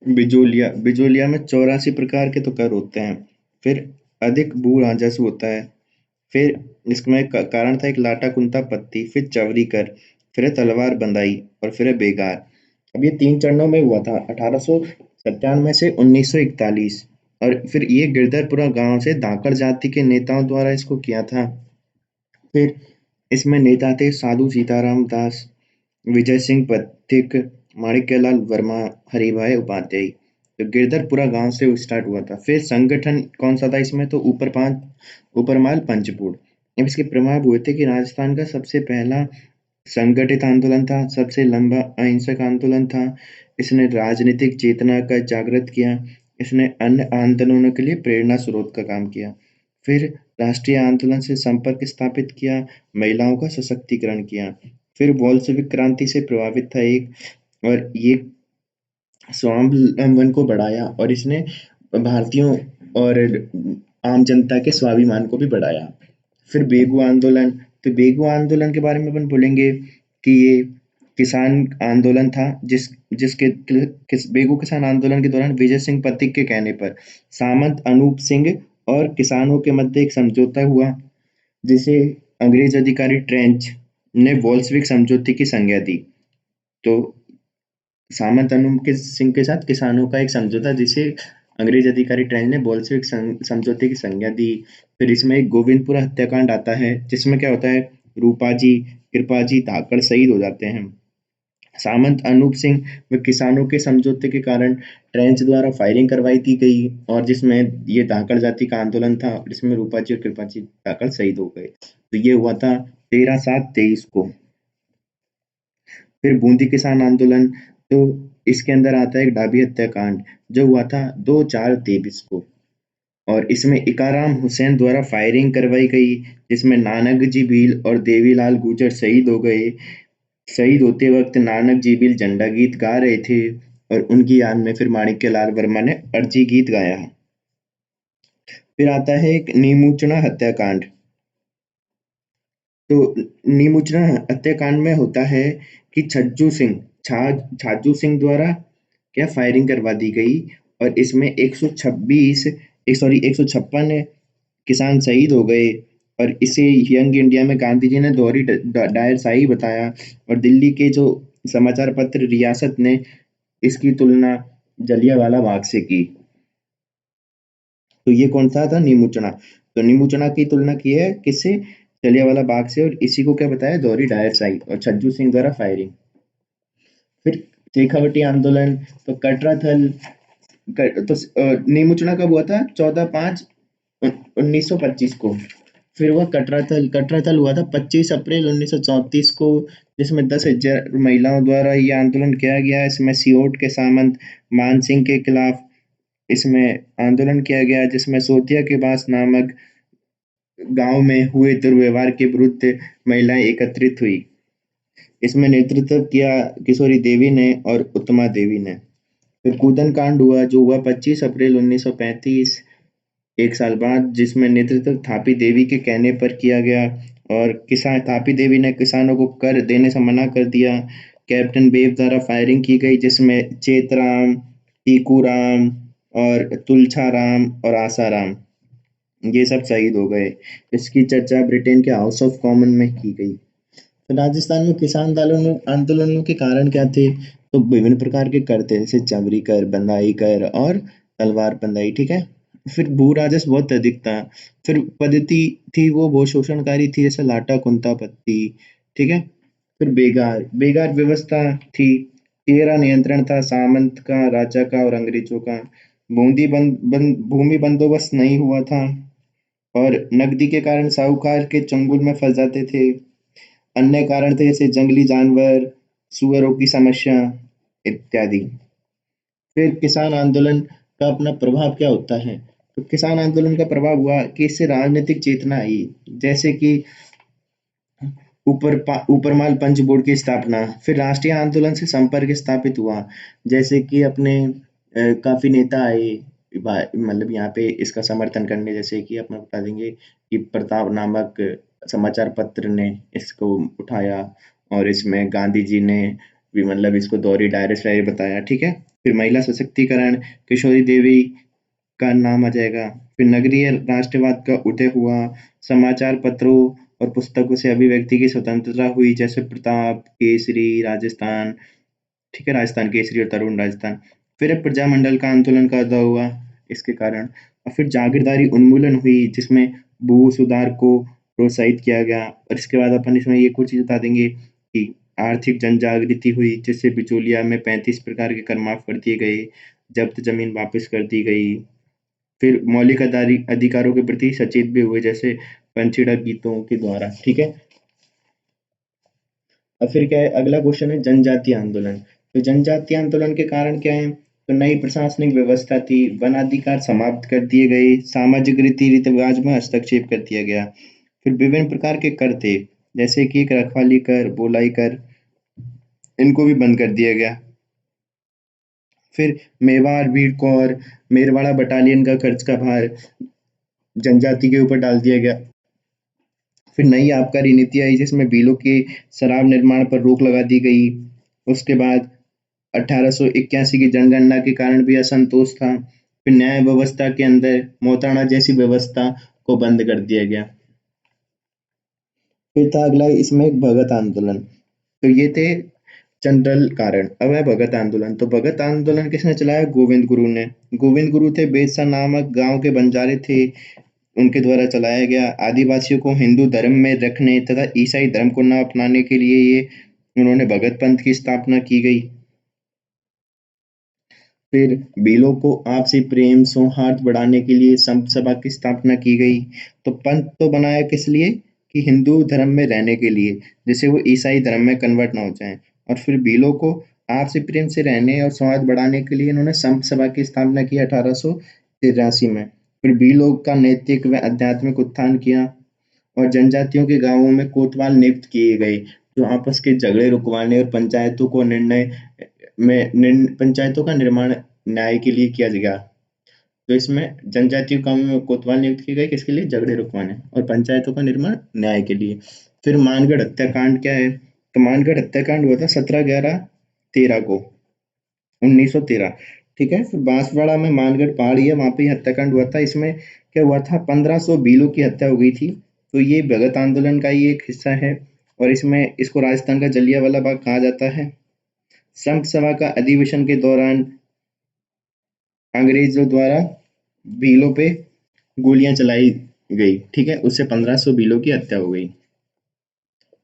बिजोलिया बिजोलिया में 84 प्रकार के तो कर होते हैं। फिर अधिक भू राजस्व होता है। फिर इसमें कारण था एक लाटा कुंता पत्ती, फिर चवरी कर, फिर है तलवार बंदाई और फिर है बेगार। अब ये 3 चरणों में हुआ था 1897 से 1941। और फिर ये गिरधरपुरा गांव से धाकड़ जाति के नेताओं द्वारा इसको किया था। फिर इसमें नेता थे साधु सीताराम दास, विजय सिंह पथिक, माणिक्यलाल वर्मा, हरिभाई उपाध्याय। तो गिरधरपुरा गांव से स्टार्ट हुआ था। फिर संगठन कौन सा था इसमें, तो ऊपरमाल पंचपुड़। अब इसके प्रभाव हुए थे कि राजस्थान का सबसे पहला संगठित आंदोलन था, सबसे लंबा अहिंसक आंदोलन था। इसने राजनीतिक चेतना का जागृत किया। इसने अन्य आंदोलनों के लिए प्रेरणा स्रोत का काम किया। फिर राष्ट्रीय आंदोलन से संपर्क स्थापित किया, महिलाओं का सशक्तिकरण किया। फिर बोल्शेविक क्रांति से प्रभावित था एक, और ये स्वावलंबन को बढ़ाया, और इसने भारतीयों और आम जनता के स्वाभिमान को भी बढ़ाया। फिर बेगू आंदोलन। तो बेगू आंदोलन के बारे में अपन बोलेंगे कि ये किसान आंदोलन था, बेगू किसान आंदोलन के दौरान विजय सिंह पथिक के कहने पर सामंत अनूप सिंह और किसानों के मध्य एक समझौता हुआ, जिसे अंग्रेज अधिकारी ट्रेंच ने वॉल्सविक समझौते की संज्ञा दी। तो सामंत अनूप के सिंह के साथ किसानों का एक समझौता, जिसे अंग्रेज अधिकारी ट्रेंच ने बोल्शेविक समझौते की संज्ञा दी। फिर इसमें एक गोविंदपुरा हत्याकांड आता है, जिसमें क्या होता है, रूपाजी कृपाजी धाकड़ शहीद हो जाते हैं। सामंत अनूप सिंह व किसानों के समझौते के कारण ट्रेंच द्वारा फायरिंग करवाई दी गई, और जिसमें ये धाकड़ जाति का आंदोलन था, और इसमें रूपाजी और कृपाजी धाकड़ शहीद हो गए। तो ये हुआ था 13/7/23 को। फिर बूंदी किसान आंदोलन। तो इसके अंदर आता है एक डाबी हत्याकांड, जो हुआ था 2/4/23 को, और इसमें इकाराम हुसैन द्वारा फायरिंग करवाई गई, जिसमें नानक जी भील और देवीलाल गुर्जर शहीद हो गए। शहीद होते वक्त नानक जी भील झंडा गीत गा रहे थे, और उनकी याद में फिर माणिक्यलाल वर्मा ने अर्जी गीत गाया। फिर आता है एक नीमूचना हत्याकांड। तो नीमूचना हत्याकांड में होता है कि छाजू सिंह द्वारा क्या फायरिंग करवा दी गई, और इसमें 156 किसान शहीद हो गए। और इसे यंग इंडिया में गांधी जी ने दोहरी डायर शाही बताया, और दिल्ली के जो समाचार पत्र रियासत ने इसकी तुलना जलियांवाला बाग से की। तो ये कौन सा था, नीमूचना। तो नीमूचना की तुलना की है किससे, जलियांवाला बाग से, और इसी को क्या बताया, दोहरी डायर शाही और छज्जू सिंह द्वारा फायरिंग। फिर शेखावटी आंदोलन। तो नीमूचना कब हुआ था, 14/5/1925 को। फिर हुआ कटराथल हुआ था 25 अप्रैल 1934 को, जिसमें 10,000 महिलाओं द्वारा ये आंदोलन किया गया। इसमें सियोट के सामंत मान सिंह के खिलाफ इसमें आंदोलन किया गया, जिसमें सोतिया के पास नामक गांव में हुए दुर्व्यवहार के विरुद्ध महिलाएं एकत्रित हुई। इसमें नेतृत्व किया किशोरी देवी ने और उत्तमा देवी ने। फिर कूदन कांड हुआ, जो हुआ 25 अप्रैल 1935, एक साल बाद, जिसमें नेतृत्व थापी देवी के कहने पर किया गया, और किसान थापी देवी ने किसानों को कर देने से मना कर दिया। कैप्टन बेव द्वारा फायरिंग की गई, जिसमें चेतराम, टीकूराम और तुलछाराम और आसाराम ये सब शहीद हो गए। इसकी चर्चा ब्रिटेन के हाउस ऑफ कॉमन में की गई। तो राजस्थान में किसान आंदोलनों आंदोलनों के कारण क्या थे, तो विभिन्न प्रकार के कर थे, जैसे चमड़ी कर, बंदाई कर और तलवार बंदाई, ठीक है। फिर भू राजस्व बहुत अधिक था। फिर पद्धति थी वो बहुत शोषणकारी थी, जैसे लाटा कुंता पत्ती, ठीक है। फिर बेगार बेगार व्यवस्था थी। तेरा नियंत्रण था सामंत का, राजा का और अंग्रेजों का। भूमि बंदोबस्त नहीं हुआ था, और नकदी के कारण साहूकार के चंगुल में फंस जाते थे। अन्य कारण थे जैसे जंगली जानवर, सुअरों की समस्या इत्यादि। फिर किसान आंदोलन का अपना प्रभाव क्या होता है, तो किसान आंदोलन का प्रभाव हुआ कि इससे राजनीतिक चेतना आई, जैसे कि ऊपरमाल पंच बोर्ड की स्थापना। फिर राष्ट्रीय आंदोलन से संपर्क स्थापित हुआ, जैसे कि अपने काफी नेता आए, मतलब यहाँ पे इसका समर्थन करने, जैसे कि अपना बता देंगे कि प्रताप नामक समाचार पत्र ने इसको उठाया, और इसमें गांधी जी ने भी मतलब इसको दोहरी डायरेक्ट बताया, ठीक है। फिर महिला सशक्तिकरण, किशोरी देवी का नाम आ जाएगा। फिर नगरीय राष्ट्रवाद का उदय हुआ, समाचार पत्रों और पुस्तकों से अभिव्यक्ति की स्वतंत्रता हुई, जैसे प्रताप केसरी राजस्थान, ठीक है, राजस्थान केसरी और तरुण राजस्थान। फिर प्रजामंडल का आंदोलन का उदय हुआ इसके कारण। और फिर जागीरदारी उन्मूलन हुई, जिसमें भू सुधार को प्रोत्साहित किया गया। और इसके बाद अपन इसमें ये कुछ चीज बता देंगे कि आर्थिक जन जागृति हुई, जिससे बिचौलिया में 35 प्रकार के कर माफ कर दिए गए, जब्त जमीन वापस कर दी गई। फिर मौलिक अधिकारों के प्रति सचेत भी हुए, जैसे पंछीड़ा गीतों के द्वारा, ठीक है। अब फिर क्या है, अगला क्वेश्चन है जनजातीय आंदोलन। तो जनजातीय आंदोलन के कारण क्या है, तो नई प्रशासनिक व्यवस्था थी, वन अधिकार समाप्त कर दिए गए, सामाजिक रीति रिवाज में हस्तक्षेप कर दिया गया। फिर विभिन्न प्रकार के कर थे, जैसे कि रखवाली कर, बोलाई कर, इनको भी बंद कर दिया गया। फिर मेवाड़ भीड़कौर मेरवाड़ा बटालियन का खर्च का भार जनजाति के ऊपर डाल दिया गया। फिर नई आबकारी नीति आई, जिसमें बिलों के शराब निर्माण पर रोक लगा दी गई। उसके बाद 1881 की जनगणना के कारण भी असंतोष था। फिर न्याय व्यवस्था के अंदर मोताना जैसी व्यवस्था को बंद कर दिया गया। फिर था अगला इसमें एक भगत आंदोलन। तो ये थे जनरल कारण। अब है भगत आंदोलन। तो भगत आंदोलन किसने चलाया, गोविंद गुरु ने। गोविंद गुरु थे, बेतसा नामक गांव के बंजारे थे, उनके द्वारा चलाया गया। आदिवासियों को हिंदू धर्म में रखने तथा ईसाई धर्म को न अपनाने के लिए ये उन्होंने भगत पंथ की स्थापना की गई। फिर भीलों को आपसी प्रेम सौहार्द बढ़ाने के लिए संत सभा की स्थापना की गई। तो पंथ तो बनाया किस लिए, कि हिंदू धर्म में रहने के लिए, जिससे वो ईसाई धर्म में कन्वर्ट ना हो जाए। और फिर भीलों को आपसी प्रेम से रहने और सौहार्द बढ़ाने के लिए इन्होंने संत सभा की स्थापना की 1883 में। फिर भीलों का नैतिक व आध्यात्मिक उत्थान किया और जनजातियों के गांवों में कोतवाल नियुक्त किए गए, जो आपस के झगड़े रुकवाने और पंचायतों को पंचायतों का निर्माण न्याय के लिए किया गया। तो इसमें जनजातीय कामों में कोतवाल नियुक्त किए गए, किसके लिए, झगड़े रुकवाने, और पंचायतों का निर्माण न्याय के लिए। फिर मानगढ़ हत्याकांड क्या है, तो मानगढ़ हत्याकांड हुआ था 17/11/13 को, 1913, ठीक है। फिर बांसवाड़ा में मानगढ़ पहाड़ी है, वहां पे ये हत्याकांड हुआ था। इसमें क्या हुआ था, 1500 भीलों की हत्या हो गई थी। तो ये भगत आंदोलन का ही एक हिस्सा है, और इसमें इसको राजस्थान का जलियांवाला बाग कहा जाता है। संत सभा का अधिवेशन के दौरान अंग्रेजों द्वारा भीलों पे गोलियां चलाई गई, ठीक है, उससे 1500 भीलों की हत्या हो गई।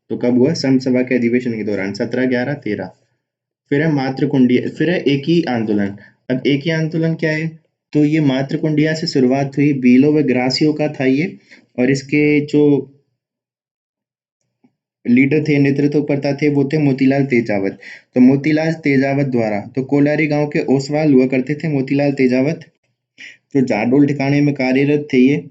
तो कब हुआ, संत सभा के अधिवेशन के दौरान, 17/11/13। फिर है मातृकुंडिया, फिर है एक ही आंदोलन। अब एक ही आंदोलन क्या है, तो ये मातृकुंडिया से शुरुआत हुई, भीलों व ग्रासियों का था ये। और इसके जो लीडर थे, नेतृत्व करता थे, वो थे मोतीलाल तेजावत। तो मोतीलाल तेजावत द्वारा, तो कोलारी गांव के ओसवाल हुआ करते थे मोतीलाल तेजावत, जो जाडोल ठिकाने में कार्यरत थे ये।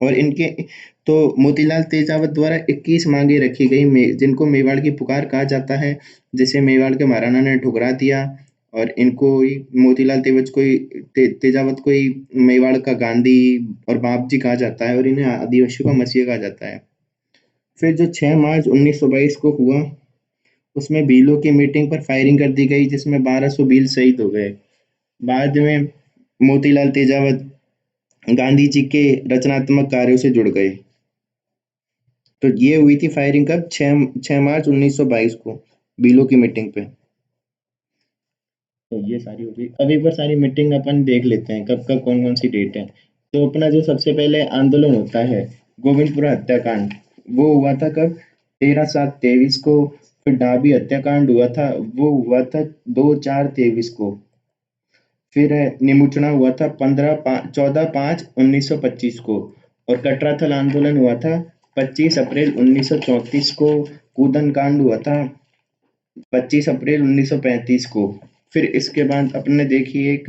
और इनके तो मोतीलाल तेजावत द्वारा 21 मांगे रखी गई, जिनको मेवाड़ की पुकार कहा जाता है, जिसे मेवाड़ के महाराणा ने ठुकरा दिया। और इनको मोतीलाल तेजावत को ही मेवाड़ का गांधी और बाप जी कहा जाता है, और इन्हें आदिवासियों का मसीहा कहा जाता है। फिर जो 6 मार्च 1922 को हुआ, उसमें भीलों की मीटिंग पर फायरिंग कर दी गई, जिसमें 1200 भील शहीद हो गए। बाद में मोतीलाल तेजावत गांधी जी के रचनात्मक कार्यों से जुड़ गए। तो ये हुई थी फायरिंग कब, 6 मार्च 1922 को, भीलों की मीटिंग पे। तो ये सारी हो गई। अब एक बार सारी मीटिंग अपन देख लेते हैं, कब कब कौन कौन सी डेट है। तो अपना जो सबसे पहले आंदोलन होता है, गोविंदपुरा हत्याकांड, वो हुआ था कब, 13/7/23 को। फिर डाबी हत्याकांड हुआ था, वो हुआ था 2/4/23 को। फिर निमुचना हुआ था 14/5/1925 को। और कटराथल आंदोलन हुआ था 25 अप्रैल 1934 को। कूदन कांड हुआ था 25 अप्रैल 1935 को। फिर इसके बाद अपने देखिए एक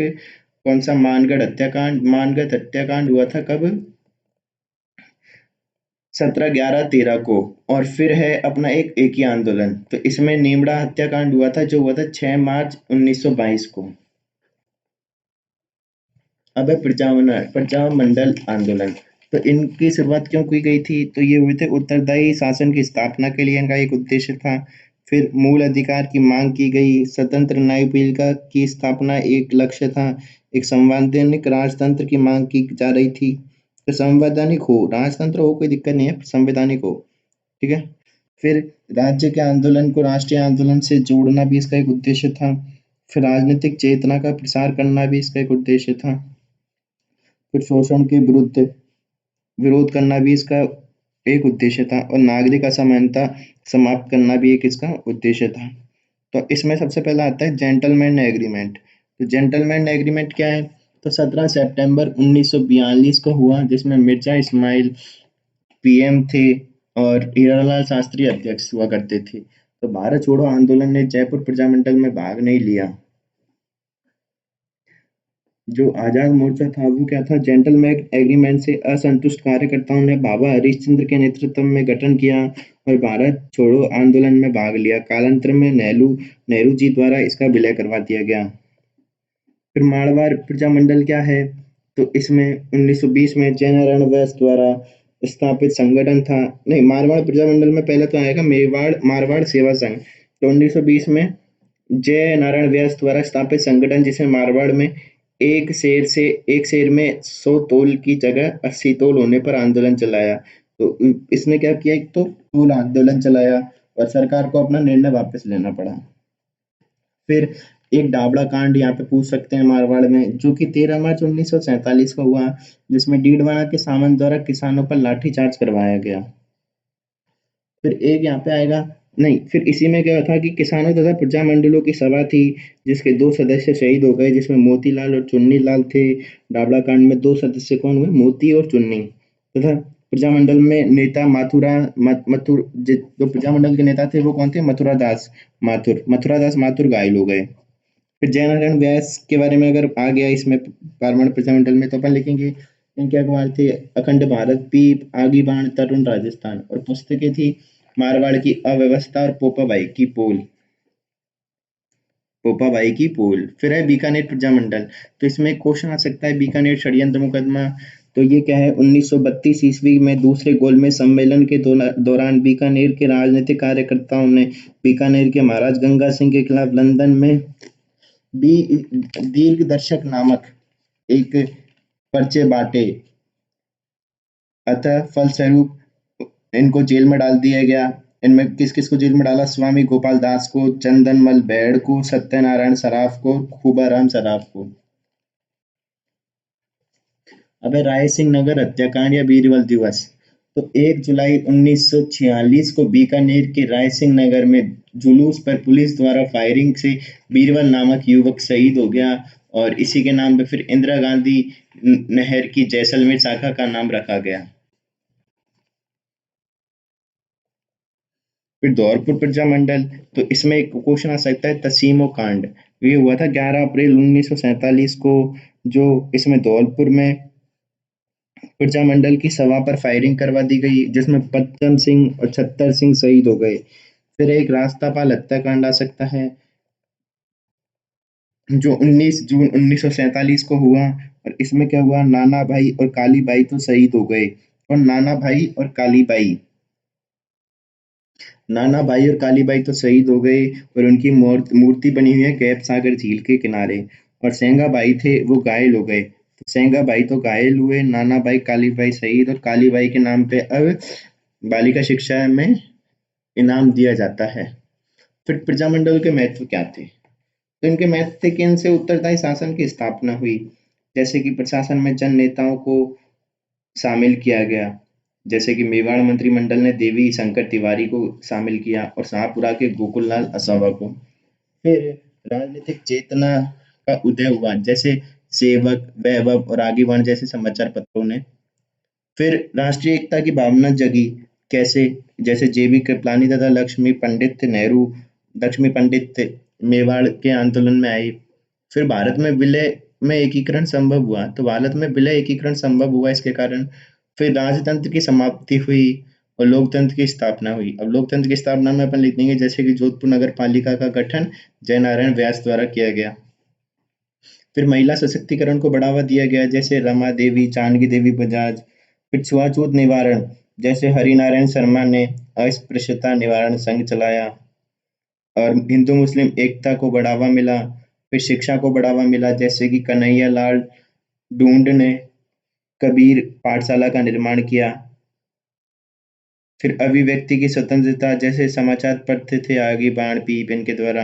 कौन सा, मानगढ़ हत्याकांड। मानगढ़ हत्याकांड हुआ था कब, 17/11/13 को। और फिर है अपना एक ही आंदोलन, तो इसमें नीमड़ा हत्याकांड हुआ था, जो हुआ था 6 मार्च 1922 को। अब है प्रजामंडल आंदोलन। तो इनकी शुरुआत क्यों की गई थी, तो ये हुए थे उत्तरदायी शासन की स्थापना के लिए, इनका एक उद्देश्य था। फिर मूल अधिकार की मांग की गई, स्वतंत्र न्यायपालिका की स्थापना एक लक्ष्य था, एक संवैधानिक राजतंत्र की मांग की जा रही थी। तो संवैधानिक हो, राजतंत्र हो, कोई दिक्कत नहीं है, संवैधानिक हो, ठीक है। फिर राज्य के आंदोलन को राष्ट्रीय आंदोलन से जोड़ना भी इसका एक उद्देश्य था। फिर राजनीतिक चेतना का प्रसार करना भी इसका एक उद्देश्य था। फिर शोषण के विरुद्ध विरोध करना भी इसका एक उद्देश्य था और नागरिक असमानता समाप्त करना भी एक इसका उद्देश्य था। तो इसमें सबसे पहला आता है जेंटलमैन एग्रीमेंट। तो जेंटलमैन एग्रीमेंट क्या है? तो 17 सितंबर 1942 को हुआ, जिसमें मिर्जा इस्माइल पीएम थे और हीरालाल शास्त्री अध्यक्ष हुआ करते थे। तो भारत छोड़ो आंदोलन ने जयपुर प्रजामंडल में भाग नहीं लिया। जो आजाद मोर्चा था वो क्या था? जेंटलमैन एग्रीमेंट से असंतुष्ट कार्यकर्ताओं ने बाबा हरिश्चंद्र के नेतृत्व में गठन किया और भारत छोड़ो आंदोलन में भाग लिया। कालांतर में नेहरू जी द्वारा इसका विलय करवा दिया गया। फिर मारवाड़ प्रजामंडल क्या है? तो इसमें 1920 में जयनारायण व्यास द्वारा स्थापित संगठन था। नहीं, मारवाड़ प्रजामंडल में पहले तो आएगा मेवाड़ मारवाड़ सेवा संघ। तो 1920 में जय नारायण व्यास द्वारा स्थापित संगठन, जिसमें मारवाड़ में एक शेर में 100 तोल की जगह 80 तोल होने पर आंदोलन चलाया। तो इसने क्या किया? एक तो तोल आंदोलन चलाया और सरकार को अपना निर्णय वापस लेना पड़ा। फिर एक डाबड़ा कांड यहाँ पे पूछ सकते हैं मारवाड़ में, जो कि 13 मार्च 1947 को हुआ, जिसमें डीडवाना के सामंत द्वारा किसानों पर लाठीचार्ज करवाया गया। फिर एक यहाँ पे आएगा, नहीं, फिर इसी में क्या था कि किसानों तथा प्रजा मंडलों की सभा थी, जिसके 2 सदस्य शहीद हो गए, जिसमें मोतीलाल और चुन्नी लाल थे। डाबड़ा कांड में 2 सदस्य कौन हुए? मोती और चुन्नी। तथा प्रजामंडल में नेता माथुरा मथुर जो प्रजामंडल के नेता थे वो कौन थे? मथुरा दास माथुर घायल हो गए। फिर जयनारायण व्यास के बारे में अगर आ गया इसमें पार्वण प्रजामंडल में, तो अपन लिखेंगे इनके अखबार थे अखंड भारत, पीप, आगी बाण, तरुण राजस्थान, और पुस्तकें थी मारवाड़ की अव्यवस्था और पोपाबाई की पोल। फिर है बीकानेर प्रजामंडल। तो इसमें एक क्वेश्चन आ सकता है, बीकानेर षड्यंत्र मुकदमा। तो ये क्या है? 1932 ईस्वी में दूसरे गोलमेज सम्मेलन के दौरान बीकानेर के राजनीतिक कार्यकर्ताओं ने बीकानेर के महाराज गंगा सिंह के खिलाफ लंदन में दीर्घदर्शक नामक एक पर्चे बांटे। अतः फलस्वरूप इनको जेल में डाल दिया गया। इनमें किस किस को जेल में डाला? स्वामी गोपाल दास को, चंदनमल बैड़ को, सत्यनारायण सराफ को, खूबाराम सराफ को। अब है राय सिंह नगर हत्याकांड या बीरबल दिवस। तो 1 जुलाई 1946 को बीकानेर के राय सिंह नगर में जुलूस पर पुलिस द्वारा फायरिंग से बीरबल नामक युवक शहीद हो गया और इसी के नाम पे फिर इंदिरा गांधी नहर की जैसलमेर शाखा का नाम रखा गया। फिर धौलपुर प्रजामंडल। तो इसमें एक क्वेश्चन आ सकता है, तसीमो कांड। ये हुआ था 11 अप्रैल 1947 को, जो इसमें धौलपुर में प्रजामंडल की सभा पर फायरिंग करवा दी गई, जिसमें पद्म सिंह और छत्तर सिंह शहीद हो गए। फिर एक रास्तापाल हत्याकांड आ सकता है, जो 19 जून 1947 को हुआ, और इसमें क्या हुआ? नाना भाई और काली बाई तो शहीद हो गए। और नाना भाई और काली बाई नाना भाई और काली बाई तो शहीद हो गए और उनकी मूर्ति बनी हुई है गैप सागर झील के किनारे। और सेंगा भाई थे वो घायल हो गए। तो सेंगा भाई तो घायल हुए, नाना भाई काली बाई शहीद, और काली बाई के नाम पे अब बालिका शिक्षा में इनाम दिया जाता है। फिर प्रजामंडल के महत्व क्या थे? तो इनके महत्व थे कि इनसे उत्तरदायी शासन की स्थापना हुई, जैसे कि प्रशासन में जन नेताओं को शामिल किया गया, जैसे कि मेवाड़ मंत्रिमंडल ने देवी शंकर तिवारी को शामिल किया और शाहपुरा के गोकुललाल असावा को। फिर राजनीतिक चेतना का उदय हुआ, जैसे सेवक, वैभव और आगीवान जैसे समाचार पत्रों ने। फिर राष्ट्रीय एकता की भावना जगी, कैसे? जैसे जेबी कृपलानी तथा लक्ष्मी पंडित मेवाड़ के आंदोलन में आई। फिर भारत में विलय में एकीकरण संभव हुआ। तो भारत में विलय एकीकरण संभव हुआ इसके कारण। फिर राजतंत्र की समाप्ति हुई और लोकतंत्र की स्थापना हुई। अब लोकतंत्र की स्थापना में अपन लिख देंगे, जैसे कि जोधपुर नगर पालिका का गठन जयनारायण व्यास द्वारा किया गया। फिर महिला सशक्तिकरण को बढ़ावा दिया गया, जैसे रमा देवी, जानकी देवी बजाज। फिर छुआछूत निवारण, जैसे हरिनारायण शर्मा ने अस्पृश्यता निवारण संघ चलाया। और हिंदू मुस्लिम एकता को बढ़ावा मिला। फिर शिक्षा को बढ़ावा मिला, जैसे कि कन्हैया लाल ढूंढ ने कबीर पाठशाला का निर्माण किया। फिर अभिव्यक्ति की स्वतंत्रता, जैसे समाचार पत्र थे आगे बाण पीप इनके द्वारा।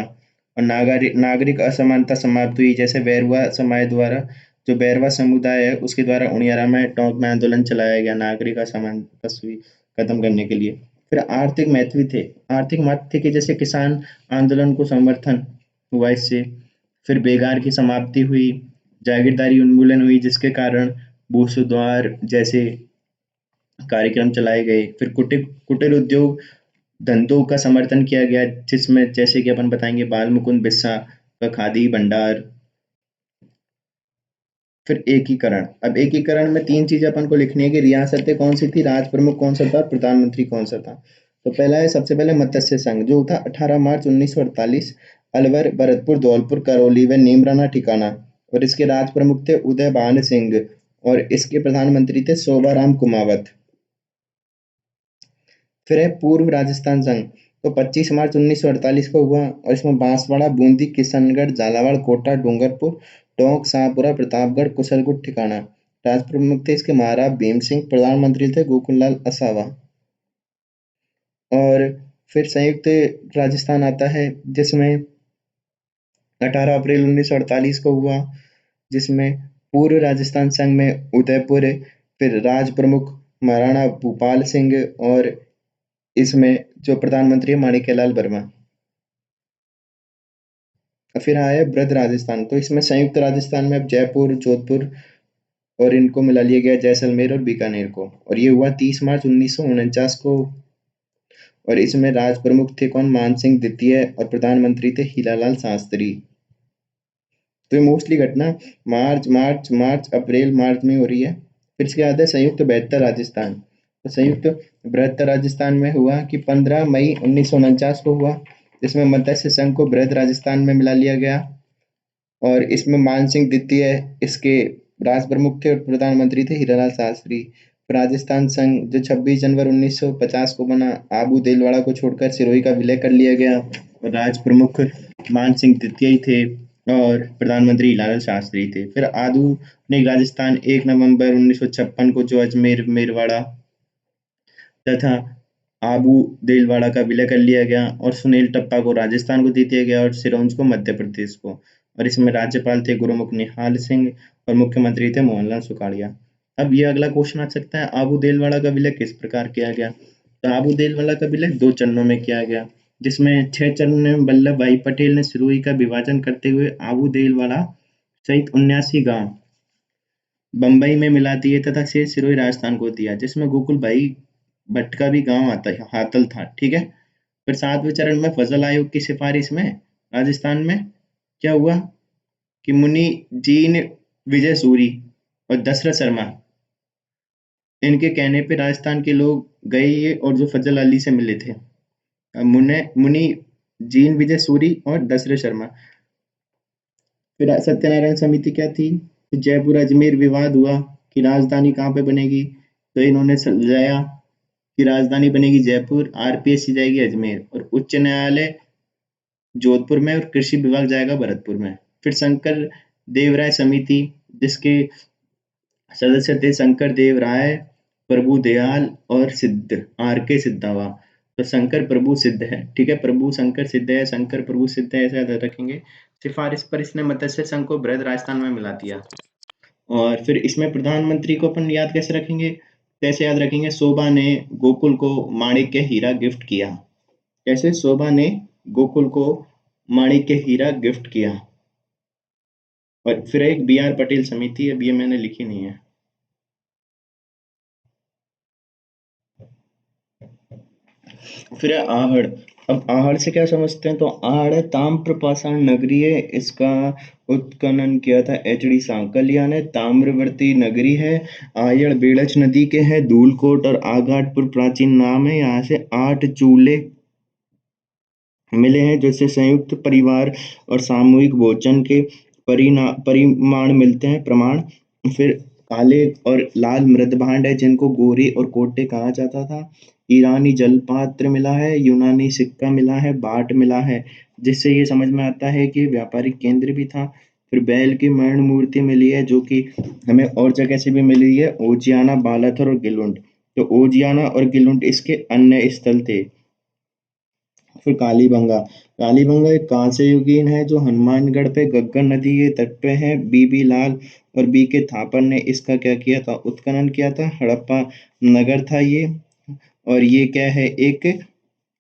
और नागरिक असमानता समाप्त हुई, जैसे बैरवा समाज द्वारा, जो बैरवा समुदाय है उसके द्वारा 11 में टोंक में आंदोलन चलाया गया नागरिक असमानता खत्म करने के लिए। फिर आर्थिक महत्व थे, आर्थिक महत्व थे कि जैसे किसान आंदोलन को समर्थन हुआ इससे। फिर बेगार की समाप्ति हुई, जागीरदारी उन्मूलन हुई, जिसके कारण भू सुधार जैसे कार्यक्रम चलाए गए। फिर कुटीर कुटीर उद्योग धंधों का समर्थन किया गया, जिसमें जैसे कि अपन बताएंगे बाल मुकुंद बिस्सा का खादी भंडार। फिर एकीकरण, अब एकीकरण में तीन चीजें अपन को लिखनी है कि रियासतें कौन सी थी, राज प्रमुख कौन सा था, प्रधानमंत्री कौन सा था। तो पहला है सबसे पहले मत्स्य संघ, जो था 18 मार्च 1948, अलवर, भरतपुर, धौलपुर, करौली व नीमराना ठिकाना। और इसके राज प्रमुख थे उदय भान सिंह, और इसके प्रधानमंत्री थे शोभाराम कुमावत। फिर है पूर्व राजस्थान संघ, तो 25 मार्च 1948 को हुआ, और इसमें बांसवाड़ा, बूंदी, किशनगढ़, झालावाड़, कोटा, डूंगरपुर, टोंक, शाहपुरा, प्रतापगढ़, कुशलगढ़ ठिकाना। राज प्रमुख थे इसके महाराज भीम सिंह, प्रधानमंत्री थे गोकुललाल असावा। और फिर संयुक्त राजस्थान आता है, जिसमें 18 अप्रैल 1948 को हुआ, जिसमें पूर्व राजस्थान संघ में उदयपुर, फिर राज प्रमुख महाराणा भूपाल सिंह, और इसमें जो प्रधानमंत्री है माणिक्यलाल वर्मा। फिर आया बृहद राजस्थान, तो इसमें संयुक्त राजस्थान में अब जयपुर, जोधपुर और इनको मिला लिया गया, जैसलमेर और बीकानेर को। और ये हुआ 30 मार्च 1949 को। और इसमें राज प्रमुख थे कौन, मान सिंह द्वितीय, और प्रधानमंत्री थे हीरालाल शास्त्री। तो ये मोस्टली घटना मार्च मार्च मार्च अप्रैल मार्च में हो रही है। फिर इसके बाद है संयुक्त बृहत्तर राजस्थान, तो संयुक्त बृहत्तर राजस्थान में हुआ कि 15 मई 1949 को हुआ, इसमें मत्स्य संघ को बृहद राजस्थान में मिला लिया गया। और इसमें मान सिंह द्वितीय इसके राज प्रमुख थे, और प्रधानमंत्री थे हीरालाल शास्त्री। राजस्थान संघ जो 26 जनवरी 1950 को बना, आबू देलवाड़ा को छोड़कर सिरोही का विलय कर लिया गया, और राज प्रमुख मान सिंह द्वितीय ही थे, और प्रधानमंत्री हीरालाल शास्त्री थे। फिर आधुनिक राजस्थान 1 नवंबर 1956 को, जो अजमेर, मेरवाड़ा तथा आबू देलवाड़ा का विलय कर लिया गया, और सुनील टप्पा को राजस्थान को दे दिया गया, और सिरोंज को मध्य प्रदेश को। और इसमें राज्यपाल थे गुरुमुख निहाल सिंह, और मुख्यमंत्री थे मोहनलाल सुखाड़िया। अब ये अगला क्वेश्चन आ सकता है, आबू देलवाड़ा का विलय किस प्रकार किया गया। तो आबू देलवाड़ा का विलय 2 चरणों में किया गया, जिसमें 6 चरणों में वल्लभ भाई पटेल ने सिरोही का विभाजन करते हुए आबू देलवाड़ा सहित 79 गांव बंबई में मिला दिए, तथा शेष सिरोही राजस्थान को दिया, जिसमें गोकुल भाई भट्ट का भी गांव आता है, हातल था। ठीक है। फिर 7वें चरण में फजल आयोग की सिफारिश में राजस्थान में क्या हुआ कि मुनि जीन विजय सूरी और दशरथ शर्मा, इनके कहने पे राजस्थान के लोग गए ये, और जो फजल अली से मिले थे, मुनि जीन विजय सूरी और दशरथ शर्मा। फिर सत्यनारायण समिति क्या थी, तो जयपुर अजमेर विवाद हुआ कि राजधानी कहाँ पे बनेगी, तो इन्होंने सुलझाया कि राजधानी बनेगी जयपुर, आरपीएससी जाएगी अजमेर, और उच्च न्यायालय जोधपुर में, और कृषि विभाग जाएगा भरतपुर में। फिर शंकर देवराय समिति, जिसके सदस्य थे शंकर देव राय, प्रभु दयाल और सिद्ध आर के सिद्धावा। तो शंकर प्रभु सिद्ध है, ठीक है, प्रभु शंकर सिद्ध है, शंकर प्रभु सिद्ध है, ऐसा याद रखेंगे। सिफारिश पर इसने मत्स्य संघ को बृहद राजस्थान में मिला दिया। और फिर इसमें प्रधानमंत्री को अपन याद कैसे रखेंगे, कैसे याद रखेंगे, शोभा ने गोकुल को माणिक्य हीरा गिफ्ट किया। कैसे, शोभा ने गोकुल को माणिक्य हीरा गिफ्ट किया। और फिर एक बी आर पटेल समिति है, ये मैंने लिखी नहीं है। फिर है आहड़। अब आहड़ से क्या समझते हैं, तो आहड़ है ताम्रपाषाण नगरी है, इसका उत्खनन किया था एच डी सांकलिया ने। ताम्रवर्ती नगरी है, आयड़ बेड़च नदी के है, धूलकोट और आघाटपुर प्राचीन नाम है। यहाँ से 8 चूल्हे मिले हैं, जैसे संयुक्त परिवार और सामूहिक भोजन के परिमाण मिलते हैं, प्रमाण। फिर काले और लाल मृद भांड है, जिनको गोरे और कोटे कहा जाता था। ईरानी जलपात्र मिला है, यूनानी सिक्का मिला है, बाट मिला है, जिससे ये समझ में आता है कि व्यापारिक केंद्र भी था। फिर बैल की मरण मूर्ति मिली है जो कि हमें और जगह से भी मिली है, ओजियाना, बालाथर और गिलुंड। तो ओजियाना और गिलुंड इसके अन्य स्थल थे। फिर कालीबंगा। कालीबंगा एक कांस्य युगीन है जो हनुमानगढ़ पे गग्गर नदी के तट पे है। बीबी लाल और बी के थापर ने इसका क्या किया था, उत्खनन किया था। हड़प्पा नगर था ये, और ये क्या है, एक